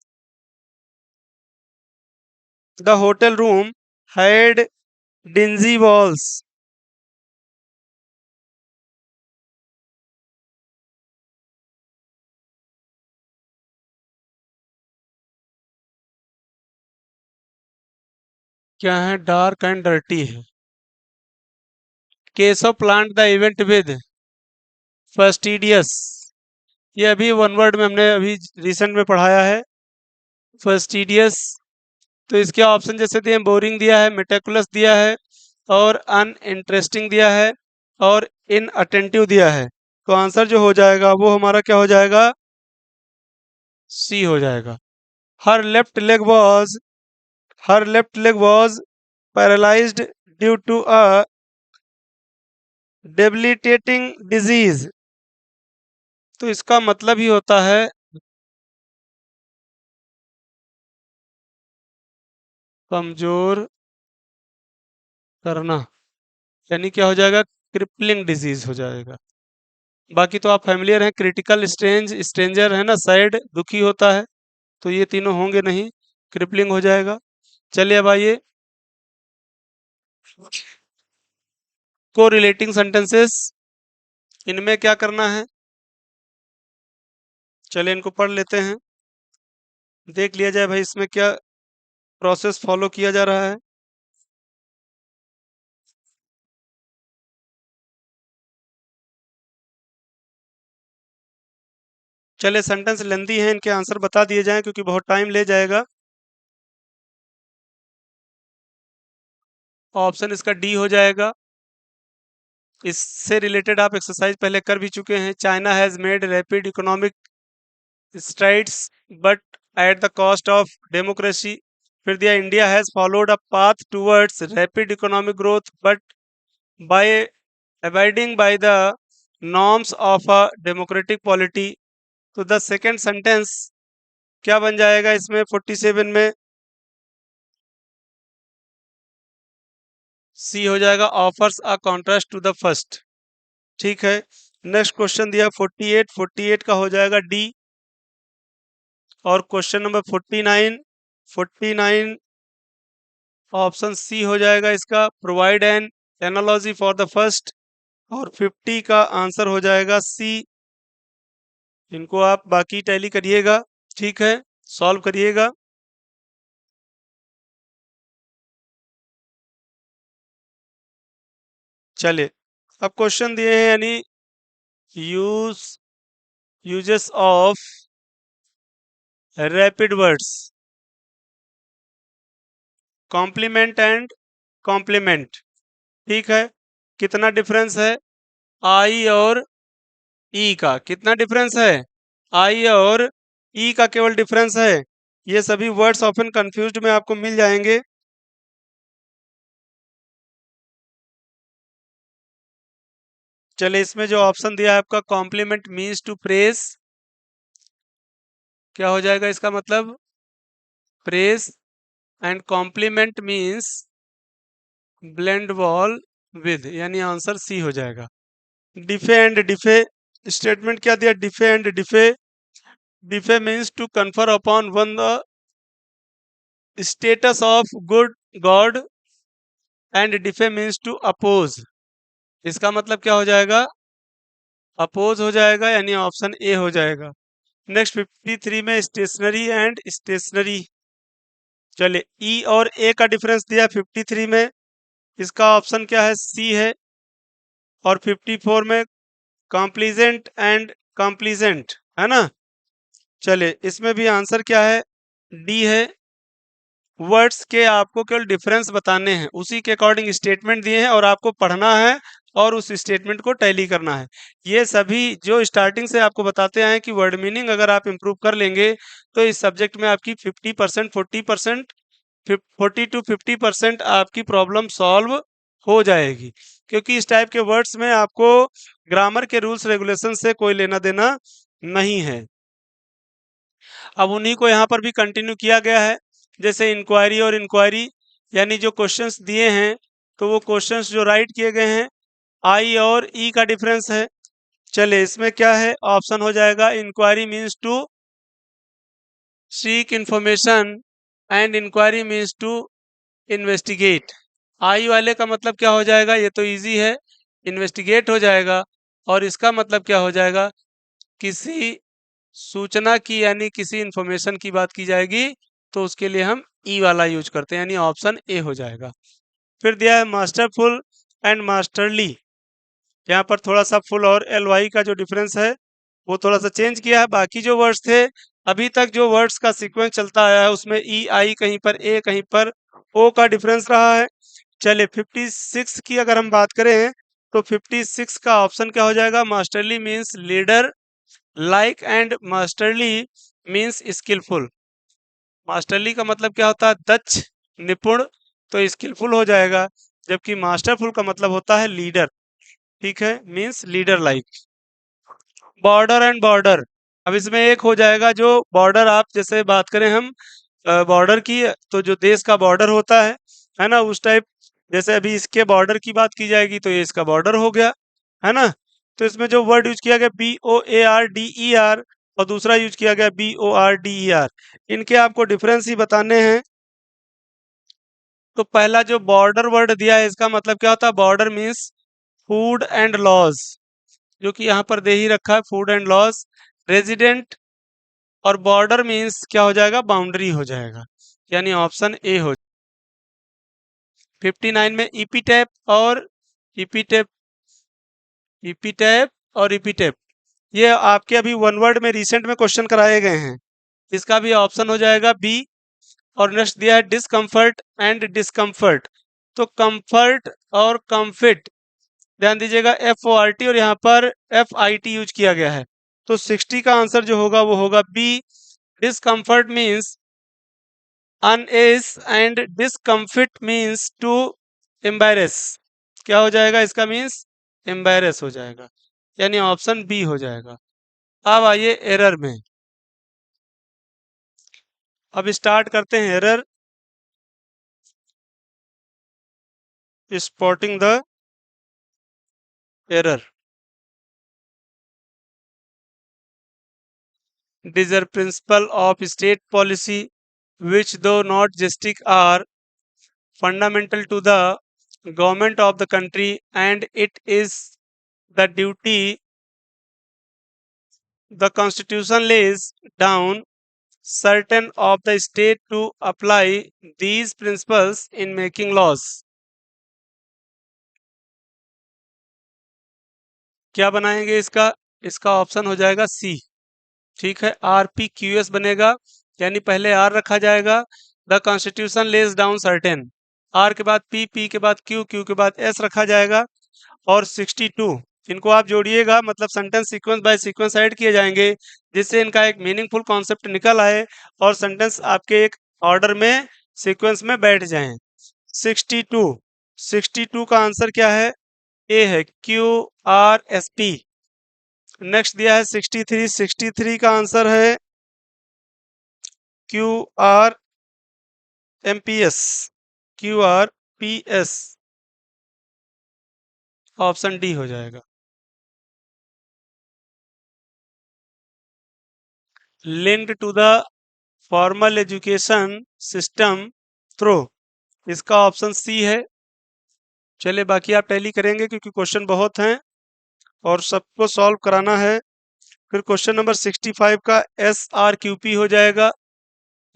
the hotel room had dingy walls. क्या है? डार्क एंड डर्टी है। Keshav planned the event with fastidious. ये अभी वन वर्ड में हमने अभी रिसेंट में पढ़ाया है, फस्टिडियस। तो इसके ऑप्शन जैसे दिए, बोरिंग दिया है, मेटिकुलस दिया है, और अनइंटरेस्टिंग दिया है, और इनअटेंटिव दिया है। तो आंसर जो हो जाएगा वो हमारा क्या हो जाएगा? सी हो जाएगा। Her left leg was, her left leg was paralysed due to a debilitating disease. तो इसका मतलब ही होता है कमजोर करना, यानी क्या हो जाएगा? क्रिपलिंग डिजीज हो जाएगा। बाकी तो आप फैमिलियर हैं, क्रिटिकल स्ट्रेंज, स्ट्रेंजर है ना, सैड दुखी होता है, तो ये तीनों होंगे नहीं, क्रिपलिंग हो जाएगा। चलिए अब आइए को रिलेटिंग सेंटेंसेस, इनमें क्या करना है? चलिए इनको पढ़ लेते हैं, देख लिया जाए भाई इसमें क्या प्रोसेस फॉलो किया जा रहा है। चलिए सेंटेंस लेंदी है, इनके आंसर बता दिए जाएं क्योंकि बहुत टाइम ले जाएगा। ऑप्शन इसका डी हो जाएगा। इससे रिलेटेड आप एक्सरसाइज पहले कर भी चुके हैं। China has made rapid economic strides but at the cost of democracy. फिर दिया India has followed a path towards rapid economic growth but by abiding by the norms of a democratic polity. तो the second sentence क्या बन जाएगा इसमें 47 में? C हो जाएगा, offers a contrast to the first, ठीक है? नेक्स्ट क्वेश्चन दिया 48, 48 का हो जाएगा डी। और क्वेश्चन नंबर 49, 49 ऑप्शन सी हो जाएगा इसका, provide an analogy for the first. और 50 का आंसर हो जाएगा सी। इनको आप बाकी टैली करिएगा, ठीक है? सॉल्व करिएगा। चलिए अब क्वेश्चन दिए हैं, यानी use uses of rapid words, complement and complement. ठीक है, कितना डिफरेंस है आई और ई का? कितना डिफरेंस है? आई और ई का केवल डिफरेंस है। ये सभी वर्ड्स ऑफन कंफ्यूज्ड में आपको मिल जाएंगे। चलिए, इसमें जो ऑप्शन दिया है आपका कॉम्प्लीमेंट मीन्स टू प्रेस, क्या हो जाएगा इसका मतलब? Press. And compliment means blend well with, यानी आंसर सी हो जाएगा। डिफे एंड डिफे, स्टेटमेंट क्या दिया? Deify and defy. Deify means to confer upon one the status of good god, and defy means to oppose. इसका मतलब क्या हो जाएगा? अपोज हो जाएगा, यानी ऑप्शन ए हो जाएगा। नेक्स्ट 53 में स्टेशनरी एंड स्टेशनरी। चलिए, ई और ए का डिफरेंस दिया 53 में, इसका ऑप्शन क्या है? सी है। और 54 में कॉम्प्लीजेंट एंड कॉम्प्लीजेंट, है ना? चलिए, इसमें भी आंसर क्या है? डी है। वर्ड्स के आपको केवल डिफरेंस बताने हैं, उसी के अकॉर्डिंग स्टेटमेंट दिए हैं और आपको पढ़ना है और उस स्टेटमेंट को टैली करना है। ये सभी जो स्टार्टिंग से आपको बताते हैं कि वर्ड मीनिंग अगर आप इंप्रूव कर लेंगे तो इस सब्जेक्ट में आपकी 50% 40% 40 to 50% आपकी प्रॉब्लम सॉल्व हो जाएगी, क्योंकि इस टाइप के वर्ड्स में आपको ग्रामर के रूल्स रेगुलेशन से कोई लेना देना नहीं है। अब उन्हीं को यहाँ पर भी कंटिन्यू किया गया है, जैसे इंक्वायरी और इंक्वायरी, यानी जो क्वेश्चंस दिए हैं तो वो क्वेश्चंस जो राइट किए गए हैं, आई और ई का डिफरेंस है। चलिए, इसमें क्या है? ऑप्शन हो जाएगा enquiry means to seek information and inquiry means to investigate. I वाले का मतलब क्या हो जाएगा? ये तो इजी है, इन्वेस्टिगेट हो जाएगा। और इसका मतलब क्या हो जाएगा? किसी सूचना की, यानी किसी इंफॉर्मेशन की बात की जाएगी तो उसके लिए हम ई वाला यूज करते हैं, यानी ऑप्शन ए हो जाएगा। फिर दिया है मास्टरफुल एंड मास्टरली। यहाँ पर थोड़ा सा फुल और एल वाई का जो डिफरेंस है वो थोड़ा सा चेंज किया है। बाकी जो वर्ड्स थे, अभी तक जो वर्ड्स का सीक्वेंस चलता आया है उसमें ई आई कहीं पर ए कहीं पर ओ का डिफरेंस रहा है। चलिए, 56 की अगर हम बात करें तो 56 का ऑप्शन क्या हो जाएगा? Masterly means leader like, and masterly means skillful. Masterly का मतलब क्या होता है? दक्ष, निपुण, तो स्किलफुल हो जाएगा। जबकि मास्टरफुल का मतलब होता है लीडर। ठीक है, means leader like. Border and border, अब इसमें एक हो जाएगा जो बॉर्डर, आप जैसे बात करें हम बॉर्डर की, तो जो देश का बॉर्डर होता है ना, उस टाइप। जैसे अभी इसके बॉर्डर की बात की जाएगी तो ये इसका बॉर्डर हो गया, है ना? तो इसमें जो वर्ड यूज किया गया BOARDER, और दूसरा यूज किया गया BORDER, इनके आपको डिफरेंस ही बताने हैं। तो पहला जो बॉर्डर वर्ड दिया है, इसका मतलब क्या होता है? Boarder means food and lodge, जो कि यहाँ पर दे ही रखा है, फूड एंड लॉज। रेजिडेंट और बॉर्डर मीन्स क्या हो जाएगा? बाउंड्री हो जाएगा, यानी ऑप्शन ए हो। 59 में ईपीटैप और ईपीटैप, ईपीटैप और ईपीटैप, ये आपके अभी वन वर्ड में रिसेंट में क्वेश्चन कराए गए हैं। इसका भी ऑप्शन हो जाएगा बी। और नेक्स्ट दिया है डिस्कम्फर्ट एंड डिस्कम्फर्ट। तो कंफर्ट और कंफिट, ध्यान दीजिएगा FORT और यहाँ पर FIT यूज किया गया है। तो 60 का आंसर जो होगा वो होगा B. Discomfort means unease, and discomfit means to embarrass. क्या हो जाएगा इसका? मीन्स एम्बैरेस हो जाएगा, यानी ऑप्शन बी हो जाएगा। अब आइए एरर में। अब स्टार्ट करते हैं error. Spotting the error. It is a principle of state policy which, though not juristic, are fundamental to the government of the country, and it is the duty the constitution lays down certain of the state to apply these principles in making laws. क्या बनाएंगे इसका? इसका option हो जाएगा सी। ठीक है, RPQS बनेगा, यानी पहले आर रखा जाएगा। The constitution lays down certain, R के बाद पी के बाद क्यू, क्यू के बाद एस रखा जाएगा। और 62 इनको आप जोड़िएगा, मतलब sentence sequence by sequence add किए जाएंगे, जिससे इनका एक मीनिंगफुल कॉन्सेप्ट निकल आए और सेंटेंस आपके एक ऑर्डर में सीक्वेंस में बैठ जाएं। 62 62 का आंसर क्या है? ए है, Q R S P. Next दिया है 63, 63 का आंसर है Q R M P S, Q R P S. Option D हो जाएगा। Linked to the formal education system through, इसका ऑप्शन सी है। चलिए बाकी आप टैली करेंगे क्योंकि क्वेश्चन बहुत हैं और सबको सॉल्व कराना है। फिर क्वेश्चन नंबर 65 का एस आर क्यू पी हो जाएगा।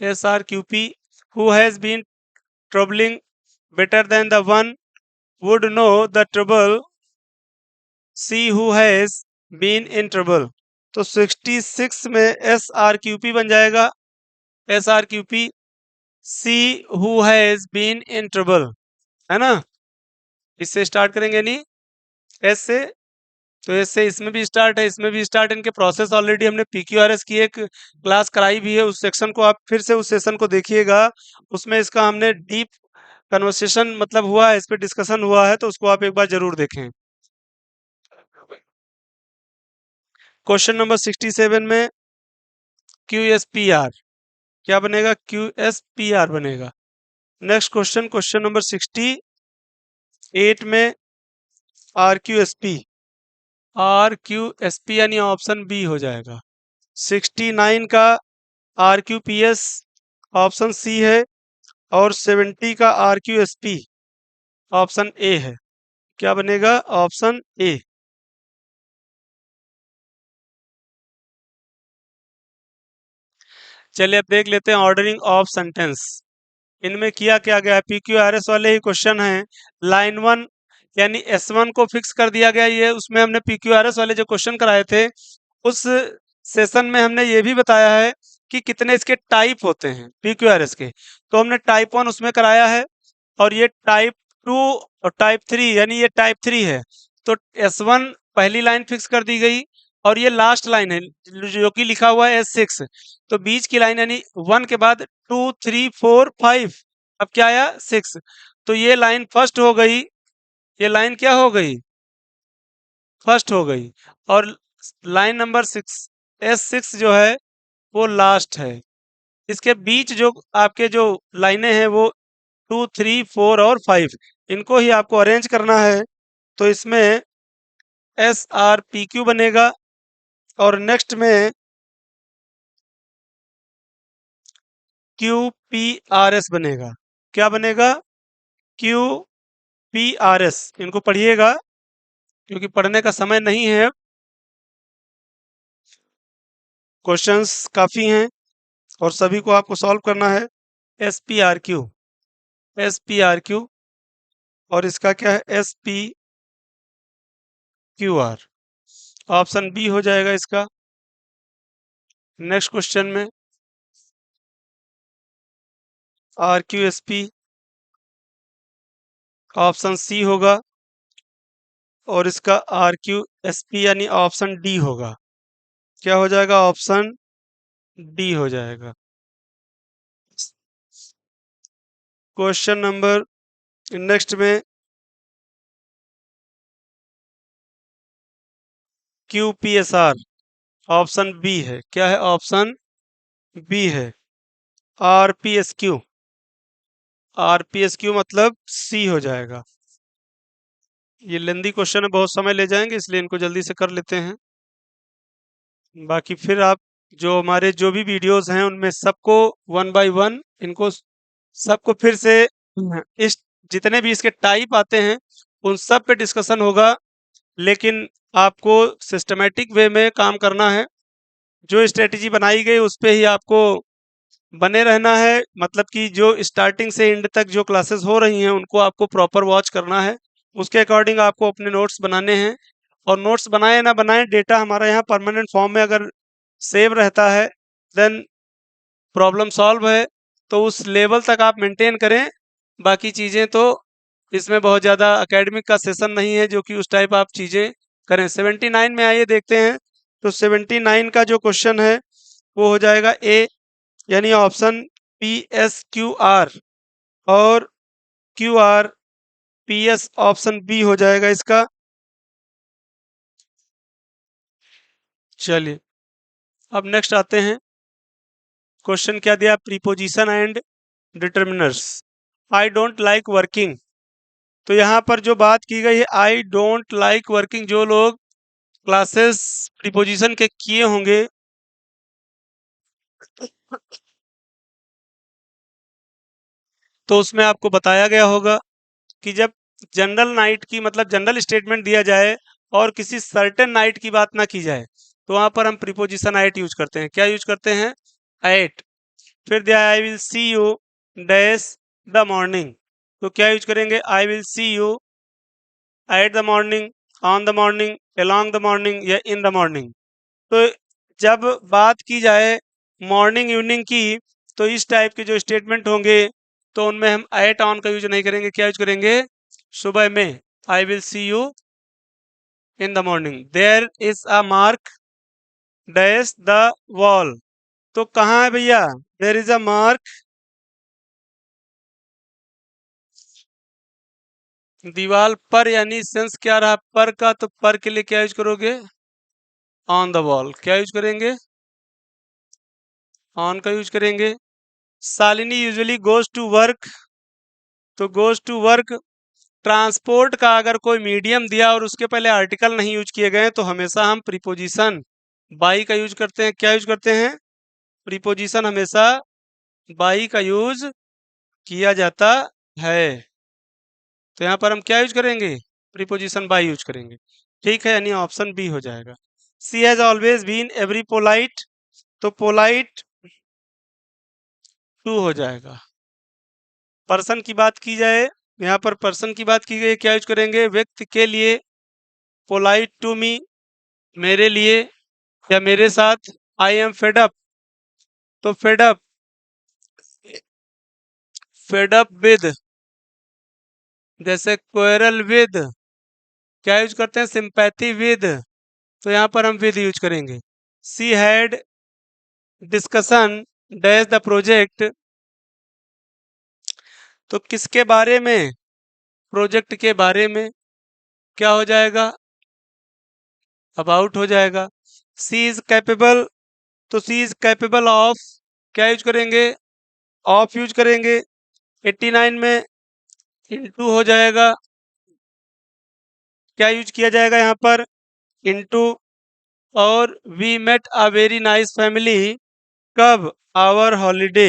S R Q P, who has been troubling better than the one would know the trouble, C who has been in trouble. तो 66 में एस आर क्यू पी बन जाएगा। S R Q P, C who has been in trouble, है ना। इससे start करेंगे नहीं, S से। तो एस से इसमें भी स्टार्ट है, इसमें भी स्टार्ट। इनके प्रोसेस ऑलरेडी हमने पीक्यूआरएस की एक क्लास कराई भी है, उस सेक्शन को आप फिर से उस सेशन को देखिएगा। उसमें इसका हमने डीप कन्वर्सेशन मतलब हुआ है, इस पे डिस्कशन हुआ है, तो उसको आप एक बार जरूर देखें। क्वेश्चन नंबर 67 में क्यू एस पी आर क्या बनेगा? क्यू एस पी आर बनेगा। नेक्स्ट क्वेश्चन, क्वेश्चन नंबर 68 में R Q S P, R Q S P यानी ऑप्शन बी हो जाएगा। 69 का R Q P S, option C है। और 70 का R Q S P, option A है। क्या बनेगा? Option A. चलिए अब देख लेते हैं ऑर्डरिंग ऑफ सेंटेंस। इनमें किया क्या गया है, पीक्यूआरएस वाले ही क्वेश्चन हैं। लाइन 1 यानी S1 को फिक्स कर दिया गया। ये उसमें हमने पीक्यूआरएस वाले जो क्वेश्चन कराए थे, उस सेशन में हमने ये भी बताया है कि कितने इसके टाइप होते हैं पीक्यूआरएस के। तो हमने टाइप 1 उसमें कराया है, और ये टाइप 2 और टाइप 3 यानी ये टाइप 3 है। तो S1 पहली लाइन फिक्स कर दी गई, और ये लास्ट लाइन है जो कि लिखा हुआ है S6। तो बीच की लाइन यानी 1 के बाद 2 3 4 5, अब क्या आया? 6। तो ये लाइन फर्स्ट हो गई, ये लाइन क्या हो गई? फर्स्ट हो गई। और लाइन नंबर 6 S6 जो है वो लास्ट है। इसके बीच जो आपके जो लाइनें हैं वो 2 3 4 और 5, इनको ही आपको अरेंज करना है। तो इसमें एस आर पी क्यू बनेगा, और नेक्स्ट में क्यू पी आर एस बनेगा। क्या बनेगा? Q P R S. इनको पढ़िएगा क्योंकि पढ़ने का समय नहीं है, क्वेश्चंस काफ़ी हैं और सभी को आपको सॉल्व करना है। S P R Q, S P R Q, और इसका क्या है? S P Q R. Option B हो जाएगा इसका। नेक्स्ट क्वेश्चन में R Q S P, option C होगा, और इसका आर क्यू एस पी यानी ऑप्शन डी होगा। क्या हो जाएगा? ऑप्शन डी हो जाएगा। क्वेश्चन नंबर नेक्स्ट में Q P S R, option B है। क्या है? ऑप्शन बी है। R P S Q, R P S Q मतलब सी हो जाएगा। ये लेंदी क्वेश्चन है, बहुत समय ले जाएंगे, इसलिए इनको जल्दी से कर लेते हैं। बाकी फिर आप जो हमारे जो भी वीडियोस हैं उनमें सबको वन बाय वन इनको सबको फिर से इस जितने भी इसके टाइप आते हैं उन सब पे डिस्कशन होगा। लेकिन आपको सिस्टमेटिक वे में काम करना है। जो स्ट्रेटजी बनाई गई उस पे ही आपको बने रहना है। मतलब कि जो स्टार्टिंग से एंड तक जो क्लासेस हो रही हैं उनको आपको प्रॉपर वॉच करना है। उसके अकॉर्डिंग आपको अपने नोट्स बनाने हैं। और नोट्स बनाए ना बनाए, डेटा हमारा यहाँ परमानेंट फॉर्म में अगर सेव रहता है, देन प्रॉब्लम सॉल्व है तो उस लेवल तक आप मेंटेन करें। बाकी चीज़ें तो इसमें बहुत ज़्यादा एकेडमिक का सेशन नहीं है जो कि उस टाइप आप चीज़ें करें। 79 में आइए देखते हैं। तो 79 का जो क्वेश्चन है वो हो जाएगा ए, यानी ऑप्शन PSQR, और QRPS ऑप्शन बी हो जाएगा इसका। चलिए अब नेक्स्ट आते हैं। क्वेश्चन क्या दिया, preposition and determiners. I don't like working. तो यहाँ पर जो बात की गई है आई डोंट लाइक वर्किंग, जो लोग क्लासेस प्रीपोजिशन के किए होंगे तो उसमें आपको बताया गया होगा कि जब जनरल नाइट की मतलब जनरल स्टेटमेंट दिया जाए और किसी सर्टेन नाइट की बात ना की जाए तो वहां पर हम प्रीपोजिशन एट यूज करते हैं। क्या यूज करते हैं, एट। फिर दिया आई will see you dash the morning, तो क्या यूज करेंगे, आई will see you at the morning, on the morning, along the morning या इन द मॉर्निंग। तो जब बात की जाए मॉर्निंग इवनिंग की तो इस टाइप के जो स्टेटमेंट होंगे तो उनमें हम एट ऑन का यूज नहीं करेंगे। क्या यूज करेंगे, सुबह में, I will see you in the morning. There is a mark dash the wall, तो कहाँ है भैया, देयर इज अ मार्क दीवार पर, यानी सेंस क्या रहा पर का, तो पर के लिए क्या यूज करोगे, ऑन द वॉल। क्या यूज करेंगे, ऑन का यूज करेंगे। Shalini usually goes to work, तो गोज टू वर्क। ट्रांसपोर्ट का अगर कोई मीडियम दिया और उसके पहले आर्टिकल नहीं यूज किए गए तो हमेशा हम प्रीपोजिशन बाई का यूज करते हैं। क्या यूज करते हैं, प्रीपोजिशन हमेशा बाई का यूज किया जाता है। तो यहाँ पर हम क्या यूज करेंगे, प्रीपोजिशन बाई यूज करेंगे। ठीक है, यानी ऑप्शन बी हो जाएगा। She has always been every polite, तो पोलाइट टू हो जाएगा। पर्सन की बात की जाए, यहाँ पर पर्सन की बात की गई, क्या यूज करेंगे, व्यक्ति के लिए, पोलाइट टू मी, मेरे लिए या मेरे साथ। आई एम फेड अप, तो फेड अप विद, जैसे क्वेरल विद, क्या यूज करते हैं, सिंपैथी विद, तो यहाँ पर हम विद यूज करेंगे। She had discussion dash the project, तो किसके बारे में, प्रोजेक्ट के बारे में, क्या हो जाएगा, अबाउट हो जाएगा। सी इज कैपेबल, तो सी इज कैपेबल ऑफ, क्या यूज करेंगे, ऑफ यूज करेंगे। 89 में इनटू हो जाएगा, क्या यूज किया जाएगा यहाँ पर, इनटू। और we met a very nice family, कब, आवर हॉलीडे,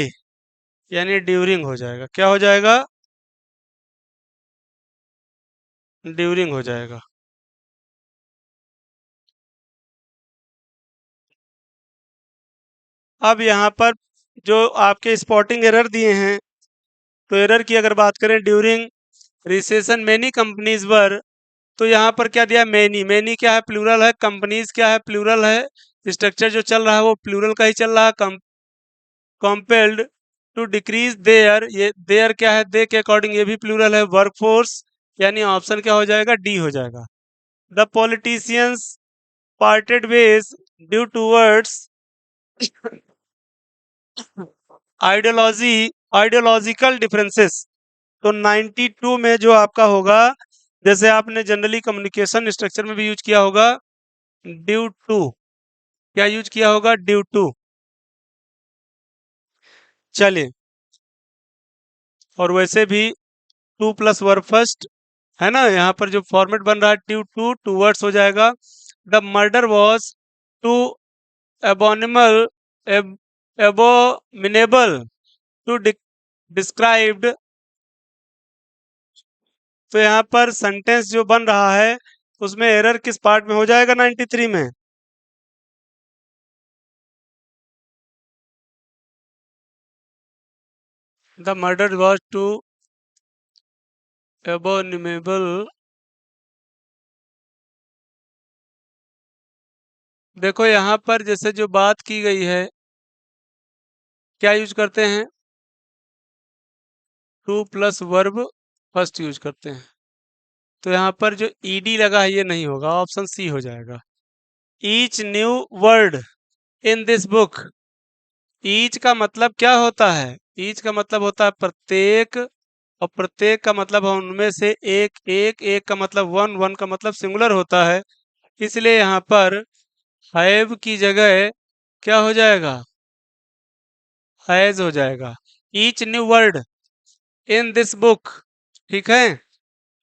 यानी ड्यूरिंग हो जाएगा। क्या हो जाएगा, ड्यूरिंग हो जाएगा। अब यहाँ पर जो आपके स्पॉटिंग एरर दिए हैं, तो एरर की अगर बात करें, ड्यूरिंग रिसेशन मेनी कंपनीज वर, तो यहाँ पर क्या दिया, मेनी, मेनी क्या है, प्लूरल है, कंपनीज क्या है, प्लूरल है। स्ट्रक्चर जो चल रहा है वो प्लूरल का ही चल रहा है। कंपेल्ड टू डिक्रीज देयर, ये देयर क्या है, दे के अकॉर्डिंग, ये भी प्लूरल है। वर्कफोर्स, यानी ऑप्शन क्या हो जाएगा, डी हो जाएगा। The politicians parted ways due towards ideology, ideological differences, तो 92 में जो आपका होगा, जैसे आपने जनरली कम्युनिकेशन स्ट्रक्चर में भी यूज किया होगा, ड्यू टू, क्या यूज किया होगा, ड्यू टू। चलिए, और वैसे भी टू प्लस वर्ब फर्स्ट है ना, यहाँ पर जो फॉर्मेट बन रहा है ड्यू टू टूवर्ड्स हो जाएगा। The murder was too abominable, abominable to described, तो यहाँ पर सेंटेंस जो बन रहा है उसमें एरर किस पार्ट में हो जाएगा, 93 में। द मर्डर वॉज टू एबोनिमेबल, देखो यहाँ पर जैसे जो बात की गई है क्या यूज करते हैं? Two plus verb first use करते हैं। तो यहाँ पर जो ईडी लगा है ये नहीं होगा, ऑप्शन सी हो जाएगा। Each new word in this book. Each का मतलब क्या होता है? ईच का मतलब होता है प्रत्येक, और प्रत्येक का मतलब है उनमें से एक, एक, एक का मतलब वन, वन का मतलब सिंगुलर होता है। इसलिए यहाँ पर हैव की जगह क्या हो जाएगा? हैज हो जाएगा। Each new word in this book, ठीक है।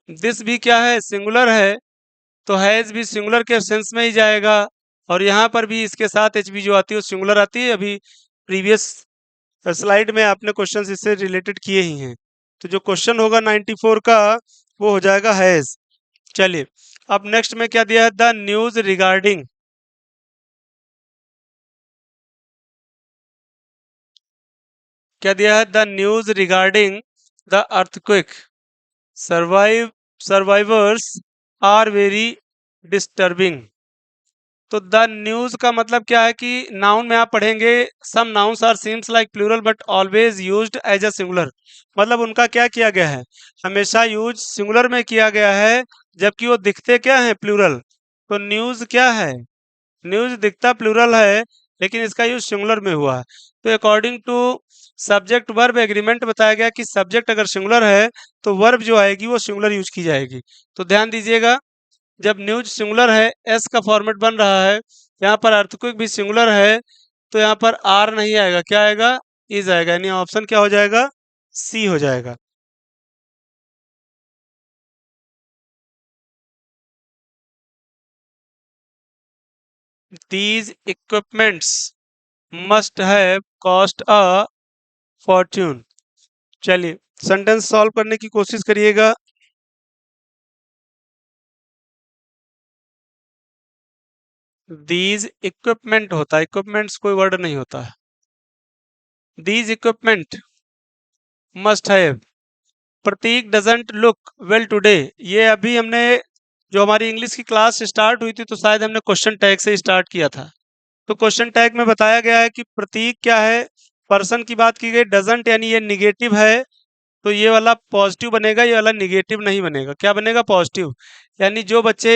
दिस भी क्या है? सिंगुलर है, तो हैज भी सिंगुलर के सेंस में ही जाएगा। और यहाँ पर भी इसके साथ एच बी जो आती है वो सिंगुलर आती है। अभी प्रीवियस स्लाइड में आपने क्वेश्चन इससे रिलेटेड किए ही हैं। तो जो क्वेश्चन होगा 94 का वो हो जाएगा हैज। चलिए, अब नेक्स्ट में क्या दिया है? The news regarding. क्या दिया है? The news regarding the earthquake survive survivors are very disturbing. तो द न्यूज का मतलब क्या है कि नाउन में आप पढ़ेंगे, some nouns are seems like plural but always used as a singular. मतलब उनका क्या किया गया है? हमेशा यूज सिंगुलर में किया गया है, जबकि वो दिखते क्या है? प्लूरल। तो न्यूज क्या है? न्यूज दिखता प्लूरल है, लेकिन इसका यूज सिंगुलर में हुआ है। तो according to subject verb agreement बताया गया कि सब्जेक्ट अगर सिंगुलर है तो वर्ब जो आएगी वो सिंगुलर यूज की जाएगी। तो ध्यान दीजिएगा, जब न्यूज सिंगुलर है, एस का फॉर्मेट बन रहा है, यहाँ पर अर्थक्वेक भी सिंगुलर है, तो यहाँ पर आर नहीं आएगा, क्या आएगा? इज आएगा, यानी ऑप्शन क्या हो जाएगा? सी हो जाएगा। These equipments must have cost a Fortune. चलिए, सेंटेंस सॉल्व करने की कोशिश करिएगा। दीज इक्विपमेंट होता है, इक्विपमेंट्स कोई वर्ड नहीं होता है। These equipment must have. Pratik doesn't look well today. ये अभी हमने, जो हमारी इंग्लिश की क्लास स्टार्ट हुई थी, तो शायद हमने क्वेश्चन टैग से स्टार्ट किया था। तो क्वेश्चन टैग में बताया गया है कि प्रतीक क्या है? पर्सन की बात की गई, डजंट यानी ये निगेटिव है, तो ये वाला पॉजिटिव बनेगा, ये वाला निगेटिव नहीं बनेगा। क्या बनेगा? पॉजिटिव। यानी जो बच्चे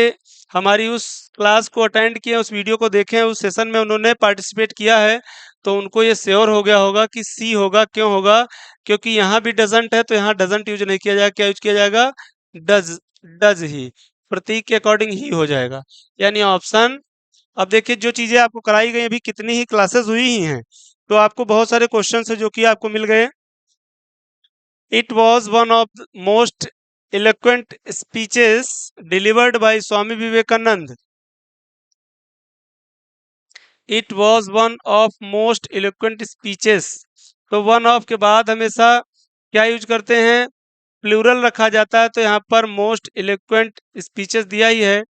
हमारी उस क्लास को अटेंड किए, उस वीडियो को देखे, उस सेशन में उन्होंने पार्टिसिपेट किया है, तो उनको ये श्योर हो गया होगा कि सी होगा। क्यों होगा? क्योंकि यहाँ भी डजंट है, तो यहाँ डजंट यूज नहीं किया जाएगा। क्या यूज किया जाएगा? डज। डज ही प्रतीक के अकॉर्डिंग ही हो जाएगा, यानी ऑप्शन। अब देखिए, जो चीजें आपको कराई गई, अभी कितनी ही क्लासेस हुई ही हैं, तो आपको बहुत सारे क्वेश्चन है जो कि आपको मिल गए। It was one of the most eloquent speeches delivered by Swami Vivekanand. It was one of most eloquent speeches. तो वन ऑफ के बाद हमेशा क्या यूज करते हैं? प्लूरल रखा जाता है, तो यहाँ पर मोस्ट इलोक्वेंट स्पीचेस दिया ही है।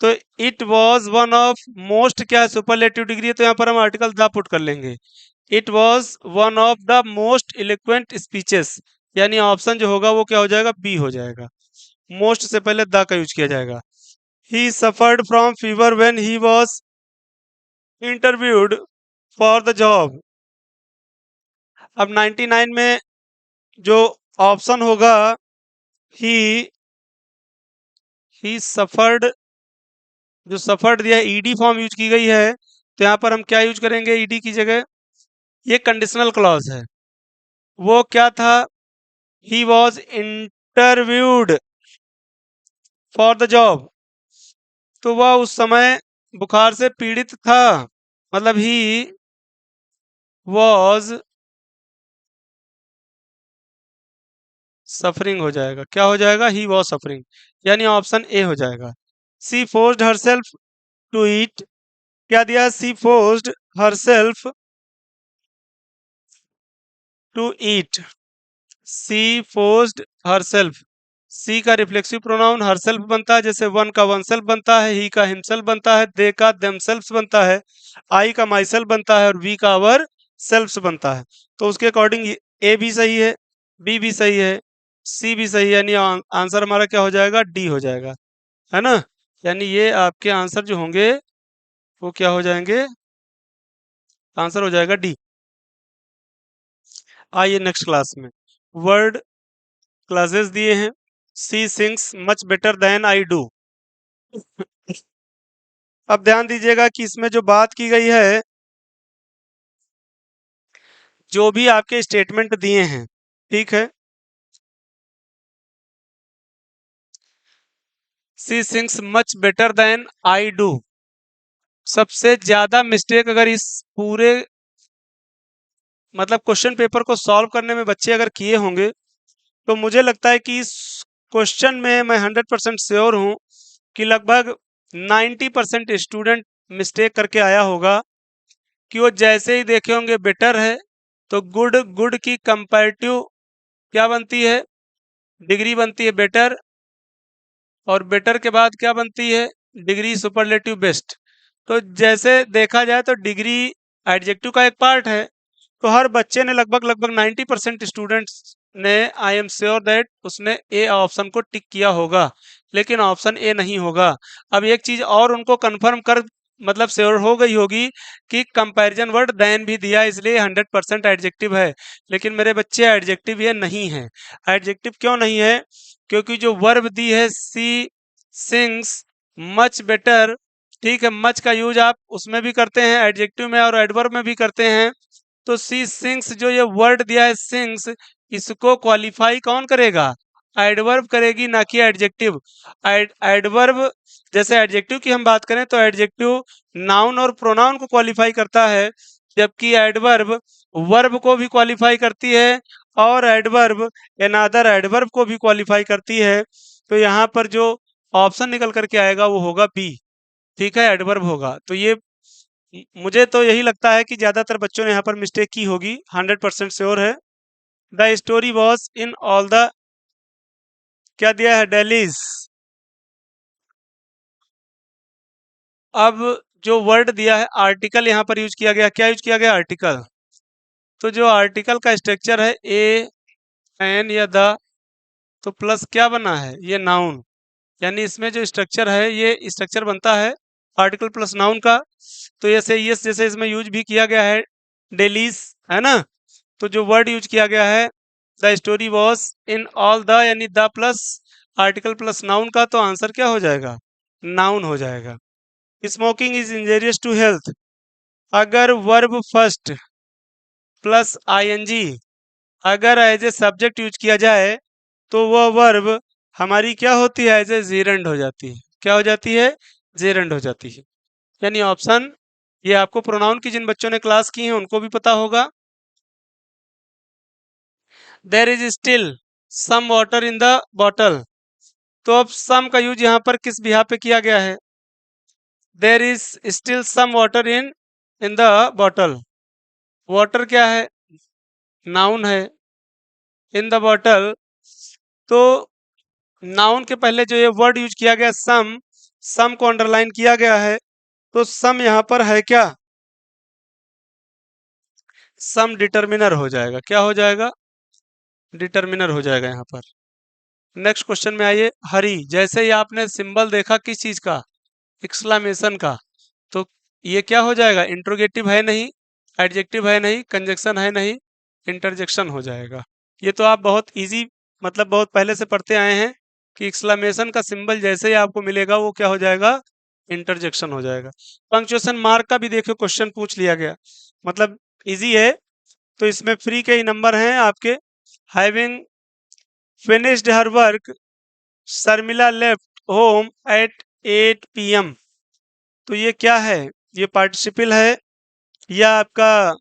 तो it was one of most क्या है? सुपरलेटिव डिग्री है, तो यहाँ पर हम आर्टिकल द पुट कर लेंगे। It was one of the most eloquent speeches, यानी ऑप्शन जो होगा वो क्या हो जाएगा? बी हो जाएगा। मोस्ट से पहले द का यूज किया जाएगा। ही suffered from fever when he was interviewed for the job. अब 99 में जो ऑप्शन होगा, ही ही सफर्ड, जो सफर्ड दिया है, ईडी फॉर्म यूज की गई है, तो यहाँ पर हम क्या यूज करेंगे ईडी की जगह? ये कंडीशनल क्लॉज है। वो क्या था? He was interviewed for the job, तो वह उस समय बुखार से पीड़ित था। मतलब ही वॉज सफरिंग हो जाएगा। क्या हो जाएगा? ही वॉज सफरिंग, यानी ऑप्शन ए हो जाएगा। She forced herself to eat. क्या दिया? She forced herself to eat. She forced herself. She का रिफ्लेक्सिव प्रोनाउन हरसेल्फ बनता है, जैसे वन का वन सेल्फ बनता है, ही का हिमसेल्फ बनता है, दे का देमसेल्फ्स बनता है, आई का माई सेल्फ बनता है, और वी का अवर सेल्फ्स बनता है। तो उसके अकॉर्डिंग ए भी सही है, बी भी सही है, सी भी सही है, यानी आंसर हमारा क्या हो जाएगा? डी हो जाएगा, है ना। यानी ये आपके आंसर जो होंगे वो क्या हो जाएंगे? आंसर हो जाएगा डी। आइए नेक्स्ट क्लास में वर्ड क्लासेस दिए हैं। She sings much better than I do. अब ध्यान दीजिएगा कि इसमें जो बात की गई है, जो भी आपके स्टेटमेंट दिए हैं, ठीक है, she sings much better than I do, सबसे ज्यादा मिस्टेक अगर इस पूरे मतलब क्वेश्चन पेपर को सॉल्व करने में बच्चे अगर किए होंगे, तो मुझे लगता है कि इस क्वेश्चन में मैं 100% श्योर हूं कि लगभग 90% स्टूडेंट मिस्टेक करके आया होगा कि वो जैसे ही देखे होंगे बेटर है, तो गुड गुड की कंपैरेटिव क्या बनती है, डिग्री बनती है बेटर, और बेटर के बाद क्या बनती है, डिग्री सुपरलेटिव बेस्ट। तो जैसे देखा जाए तो डिग्री एडजेक्टिव का एक पार्ट है, तो हर बच्चे ने लगभग लगभग 90% स्टूडेंट्स ने, आई एम श्योर दैट, उसने ए ऑप्शन को टिक किया होगा, लेकिन ऑप्शन ए नहीं होगा। अब एक चीज और उनको कंफर्म कर मतलब श्योर हो गई होगी कि कंपैरिजन वर्ड देन भी दिया, इसलिए 100% एडजेक्टिव है। लेकिन मेरे बच्चे एडजेक्टिव ये नहीं है। एडजेक्टिव क्यों नहीं है? क्योंकि जो वर्ब दी है सी सिंग्स मच बेटर, ठीक है, मच का यूज आप उसमें भी करते हैं एडजेक्टिव में और एडवर्ब में भी करते हैं। तो सी सिंग्स जो ये वर्ड दिया है सिंग्स, इसको क्वालिफाई कौन करेगा? एडवर्ब करेगी, ना कि एडजेक्टिव। एडवर्ब जैसे एडजेक्टिव की हम बात करें तो एडजेक्टिव नाउन और प्रोनाउन को क्वालिफाई करता है, जबकि एडवर्ब वर्ब को भी क्वालिफाई करती है और एडवर्ब अनदर एडवर्ब को भी क्वालिफाई करती है। तो यहाँ पर जो ऑप्शन निकल करके आएगा वो होगा बी, ठीक है, एडवर्ब होगा। तो ये मुझे तो यही लगता है कि ज्यादातर बच्चों ने यहाँ पर मिस्टेक की होगी, 100% श्योर है। The story was in all the, क्या दिया है, डेलीज। अब जो वर्ड दिया है आर्टिकल यहाँ पर यूज किया गया, क्या यूज किया गया, आर्टिकल। तो जो आर्टिकल का स्ट्रक्चर है ए एन या द, तो प्लस क्या बना है, ये नाउन, यानी इसमें जो स्ट्रक्चर है ये स्ट्रक्चर बनता है आर्टिकल प्लस नाउन का। तो ऐसे यस जैसे इसमें यूज भी किया गया है डेलीज, है ना। तो जो वर्ड यूज किया गया है the story was in all the, यानी the plus article plus noun का, तो आंसर क्या हो जाएगा, नाउन हो जाएगा। Smoking is injurious to health, अगर वर्ब फर्स्ट प्लस आईएनजी अगर एज ए सब्जेक्ट यूज किया जाए, तो वह वर्ब हमारी क्या होती है, एज ए जीरेंड हो जाती है। क्या हो जाती है, जेरेंड हो जाती है। यानी ऑप्शन, ये आपको प्रोनाउन की जिन बच्चों ने क्लास की है उनको भी पता होगा। There is still some water in the bottle, तो अब सम का यूज यहाँ पर किस बिहा पे किया गया है, there is still some water in the bottle. Water क्या है, नाउन है, इन द बॉटल, तो नाउन के पहले जो ये वर्ड यूज किया गया सम को अंडरलाइन किया गया है, तो सम यहाँ पर है क्या, सम डिटर्मिनर हो जाएगा। क्या हो जाएगा, डिटर्मिनर हो जाएगा यहाँ पर। नेक्स्ट क्वेश्चन में आइए। हरी, जैसे ही आपने सिंबल देखा किस चीज का, एक्सक्लामेशन का, तो ये क्या हो जाएगा, इंट्रोगेटिव है नहीं, एडजेक्टिव है नहीं, कंजक्शन है नहीं, इंटरजेक्शन हो जाएगा। ये तो आप बहुत इजी मतलब बहुत पहले से पढ़ते आए हैं कि एक्सक्लामेशन का सिंबल जैसे ही आपको मिलेगा वो क्या हो जाएगा, इंटरजेक्शन हो जाएगा। पंक्चुएशन मार्क का भी देखो क्वेश्चन पूछ लिया गया, मतलब इजी है। तो इसमें फ्री के ही नंबर हैं आपके। Having finished her work, Sharmila left home at 8 PM, तो ये क्या है, ये पार्टिसिपल है या आपका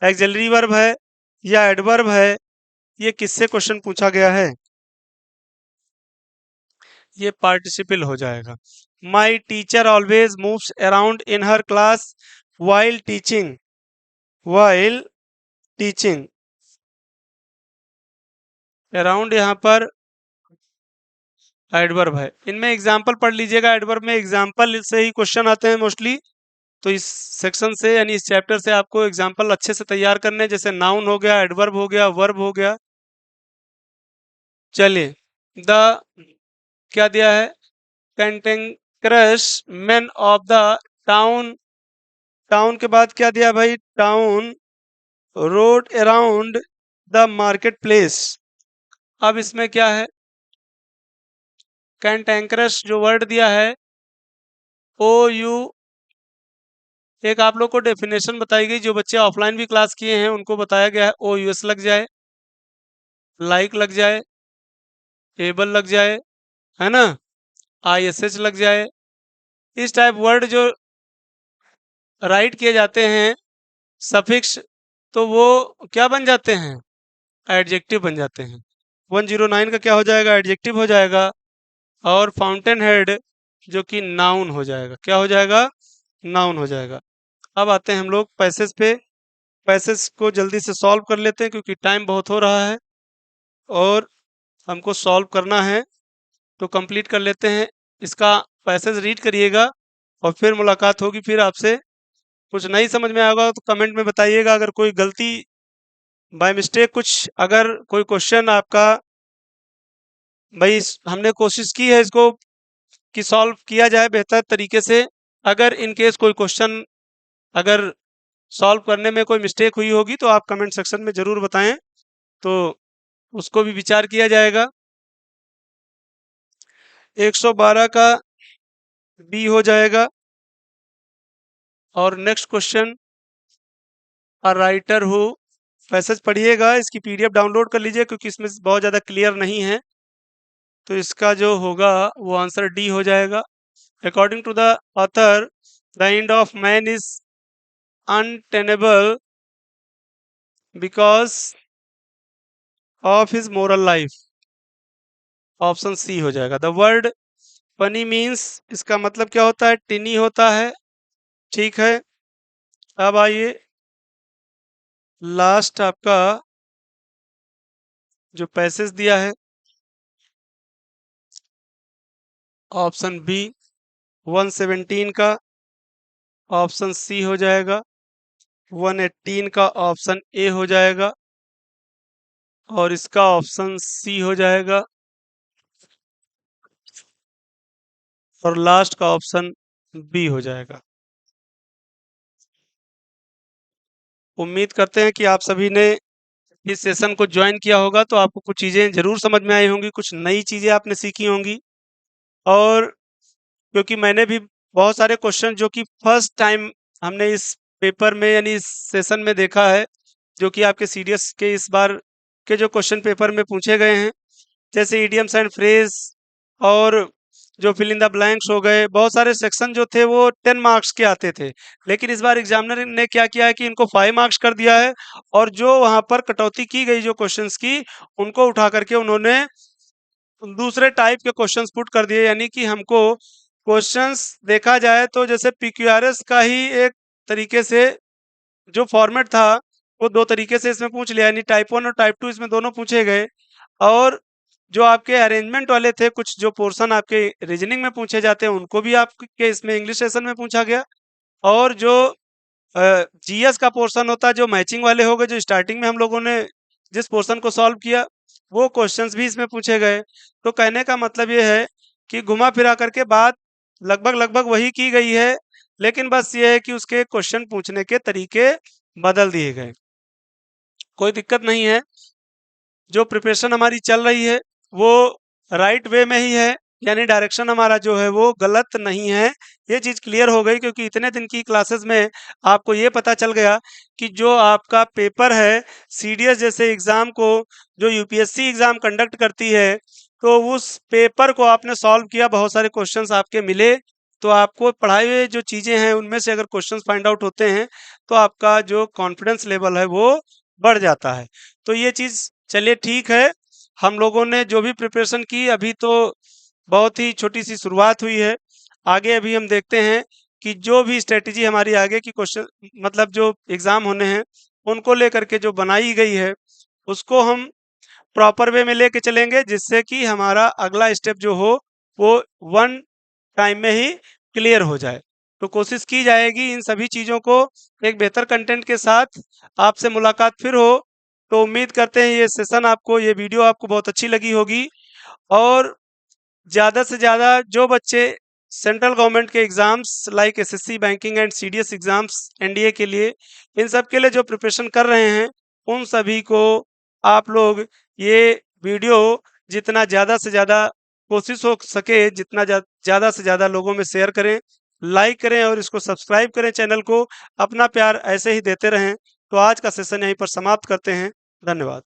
एक्सिलरी वर्ब है या एडवर्ब है, ये किससे क्वेश्चन पूछा गया है, ये पार्टिसिपल हो जाएगा। My teacher always moves around in her class while teaching, while teaching, around यहाँ पर एडवर्ब है। इनमें एग्जाम्पल पढ़ लीजिएगा, एडवर्ब में एग्जाम्पल से ही क्वेश्चन आते हैं मोस्टली। तो इस सेक्शन से यानी इस चैप्टर से आपको एग्जाम्पल अच्छे से तैयार करने हैं, जैसे नाउन हो गया, एडवर्ब हो गया, वर्ब हो गया। चलिए, द क्या दिया है, कैंटेंक्रस man of the town, town के बाद क्या दिया भाई, town road around the market place. अब इसमें क्या है, कैंटेंकरस जो वर्ड दिया है ओ यू, एक आप लोग को डेफिनेशन बताई गई, जो बच्चे ऑफलाइन भी क्लास किए हैं उनको बताया गया है। ओ यूएस लग जाए, लाइक लग जाए, एबल लग जाए, है ना, आईएसएच लग जाए, इस टाइप वर्ड जो राइट किए जाते हैं सफिक्स, तो वो क्या बन जाते हैं, एडजेक्टिव बन जाते हैं। 109 का क्या हो जाएगा, एडजेक्टिव हो जाएगा। और फाउंटेन हेड जो कि नाउन हो जाएगा, क्या हो जाएगा, नाउन हो जाएगा। अब आते हैं हम लोग पैसेज पे। पैसेज को जल्दी से सॉल्व कर लेते हैं क्योंकि टाइम बहुत हो रहा है और हमको सॉल्व करना है, तो कंप्लीट कर लेते हैं। इसका पैसेज रीड करिएगा और फिर मुलाकात होगी फिर आपसे। कुछ नहीं समझ में आएगा तो कमेंट में बताइएगा। अगर कोई गलती बाय मिस्टेक कुछ, अगर कोई क्वेश्चन आपका, भाई हमने कोशिश की है इसको कि सॉल्व किया जाए बेहतर तरीके से। अगर इन केस कोई क्वेश्चन अगर सॉल्व करने में कोई मिस्टेक हुई होगी तो आप कमेंट सेक्शन में ज़रूर बताएं, तो उसको भी विचार किया जाएगा। 112 का बी हो जाएगा। और next question, a writer who, passage पढ़िएगा, इसकी पीडीएफ डाउनलोड कर लीजिए क्योंकि इसमें बहुत ज़्यादा क्लियर नहीं है। तो इसका जो होगा वो आंसर डी हो जाएगा। According to the author the end of man is untenable because of his moral life. Option C हो जाएगा। द वर्ड फनी मीन्स, इसका मतलब क्या होता है, टिनी होता है। ठीक है, अब आइए लास्ट आपका जो पैसेज दिया है, ऑप्शन बी 117 का ऑप्शन सी हो जाएगा, 118 का ऑप्शन ए हो जाएगा और इसका ऑप्शन सी हो जाएगा और लास्ट का ऑप्शन बी हो जाएगा। उम्मीद करते हैं कि आप सभी ने इस सेशन को ज्वाइन किया होगा तो आपको कुछ चीज़ें जरूर समझ में आई होंगी, कुछ नई चीज़ें आपने सीखी होंगी। और क्योंकि मैंने भी बहुत सारे क्वेश्चन जो कि फर्स्ट टाइम हमने इस पेपर में यानी इस सेशन में देखा है, जो कि आपके सीडीएस के इस बार के जो क्वेश्चन पेपर में पूछे गए हैं, जैसे इडियम्स एंड फ्रेज और जो फिल इन द ब्लैंक्स हो गए, बहुत सारे सेक्शन जो थे वो 10 मार्क्स के आते थे। लेकिन इस बार एग्जामिनर ने क्या किया है कि इनको 5 मार्क्स कर दिया है और जो वहां पर कटौती की गई जो क्वेश्चंस की, उनको उठा करके उन्होंने दूसरे टाइप के क्वेश्चंस पुट कर दिए। यानी कि हमको क्वेश्चंस देखा जाए तो जैसे पीक्यूआरएस का ही एक तरीके से जो फॉर्मेट था वो दो तरीके से इसमें पूछ लिया, यानी टाइप 1 और टाइप 2 इसमें दोनों पूछे गए। और जो आपके अरेंजमेंट वाले थे, कुछ जो पोर्शन आपके रीजनिंग में पूछे जाते हैं उनको भी आपके इसमें इंग्लिश सेशन में पूछा गया। और जो जीएस का पोर्शन होता है, जो मैचिंग वाले हो गए, जो स्टार्टिंग में हम लोगों ने जिस पोर्शन को सॉल्व किया, वो क्वेश्चंस भी इसमें पूछे गए। तो कहने का मतलब ये है कि घुमा फिरा करके बात लगभग लगभग वही की गई है, लेकिन बस ये है कि उसके क्वेश्चन पूछने के तरीके बदल दिए गए। कोई दिक्कत नहीं है, जो प्रिपरेशन हमारी चल रही है वो राइट वे में ही है, यानी डायरेक्शन हमारा जो है वो गलत नहीं है। ये चीज़ क्लियर हो गई क्योंकि इतने दिन की क्लासेस में आपको ये पता चल गया कि जो आपका पेपर है सीडीएस जैसे एग्ज़ाम को जो यूपीएससी एग्ज़ाम कंडक्ट करती है, तो उस पेपर को आपने सॉल्व किया, बहुत सारे क्वेश्चंस आपके मिले, तो आपको पढ़ाई हुए जो चीज़ें हैं उनमें से अगर क्वेश्चंस फाइंड आउट होते हैं तो आपका जो कॉन्फिडेंस लेवल है वो बढ़ जाता है। तो ये चीज़ चलिए ठीक है, हम लोगों ने जो भी प्रिपरेशन की अभी तो बहुत ही छोटी सी शुरुआत हुई है। आगे अभी हम देखते हैं कि जो भी स्ट्रेटेजी हमारी आगे की क्वेश्चन मतलब जो एग्ज़ाम होने हैं उनको लेकर के जो बनाई गई है उसको हम प्रॉपर वे में लेके चलेंगे, जिससे कि हमारा अगला स्टेप जो हो वो वन टाइम में ही क्लियर हो जाए। तो कोशिश की जाएगी इन सभी चीज़ों को एक बेहतर कंटेंट के साथ आपसे मुलाकात फिर हो। तो उम्मीद करते हैं ये सेशन आपको, ये वीडियो आपको बहुत अच्छी लगी होगी। और ज़्यादा से ज़्यादा जो बच्चे सेंट्रल गवर्नमेंट के exams like SSC, banking and CDS exams, NDA के लिए, इन सब के लिए जो प्रिपरेशन कर रहे हैं, उन सभी को आप लोग ये वीडियो जितना ज़्यादा से ज़्यादा कोशिश हो सके जितना ज़्यादा से ज़्यादा लोगों में शेयर करें, लाइक करें और इसको सब्सक्राइब करें चैनल को। अपना प्यार ऐसे ही देते रहें। तो आज का सेशन यहीं पर समाप्त करते हैं। धन्यवाद।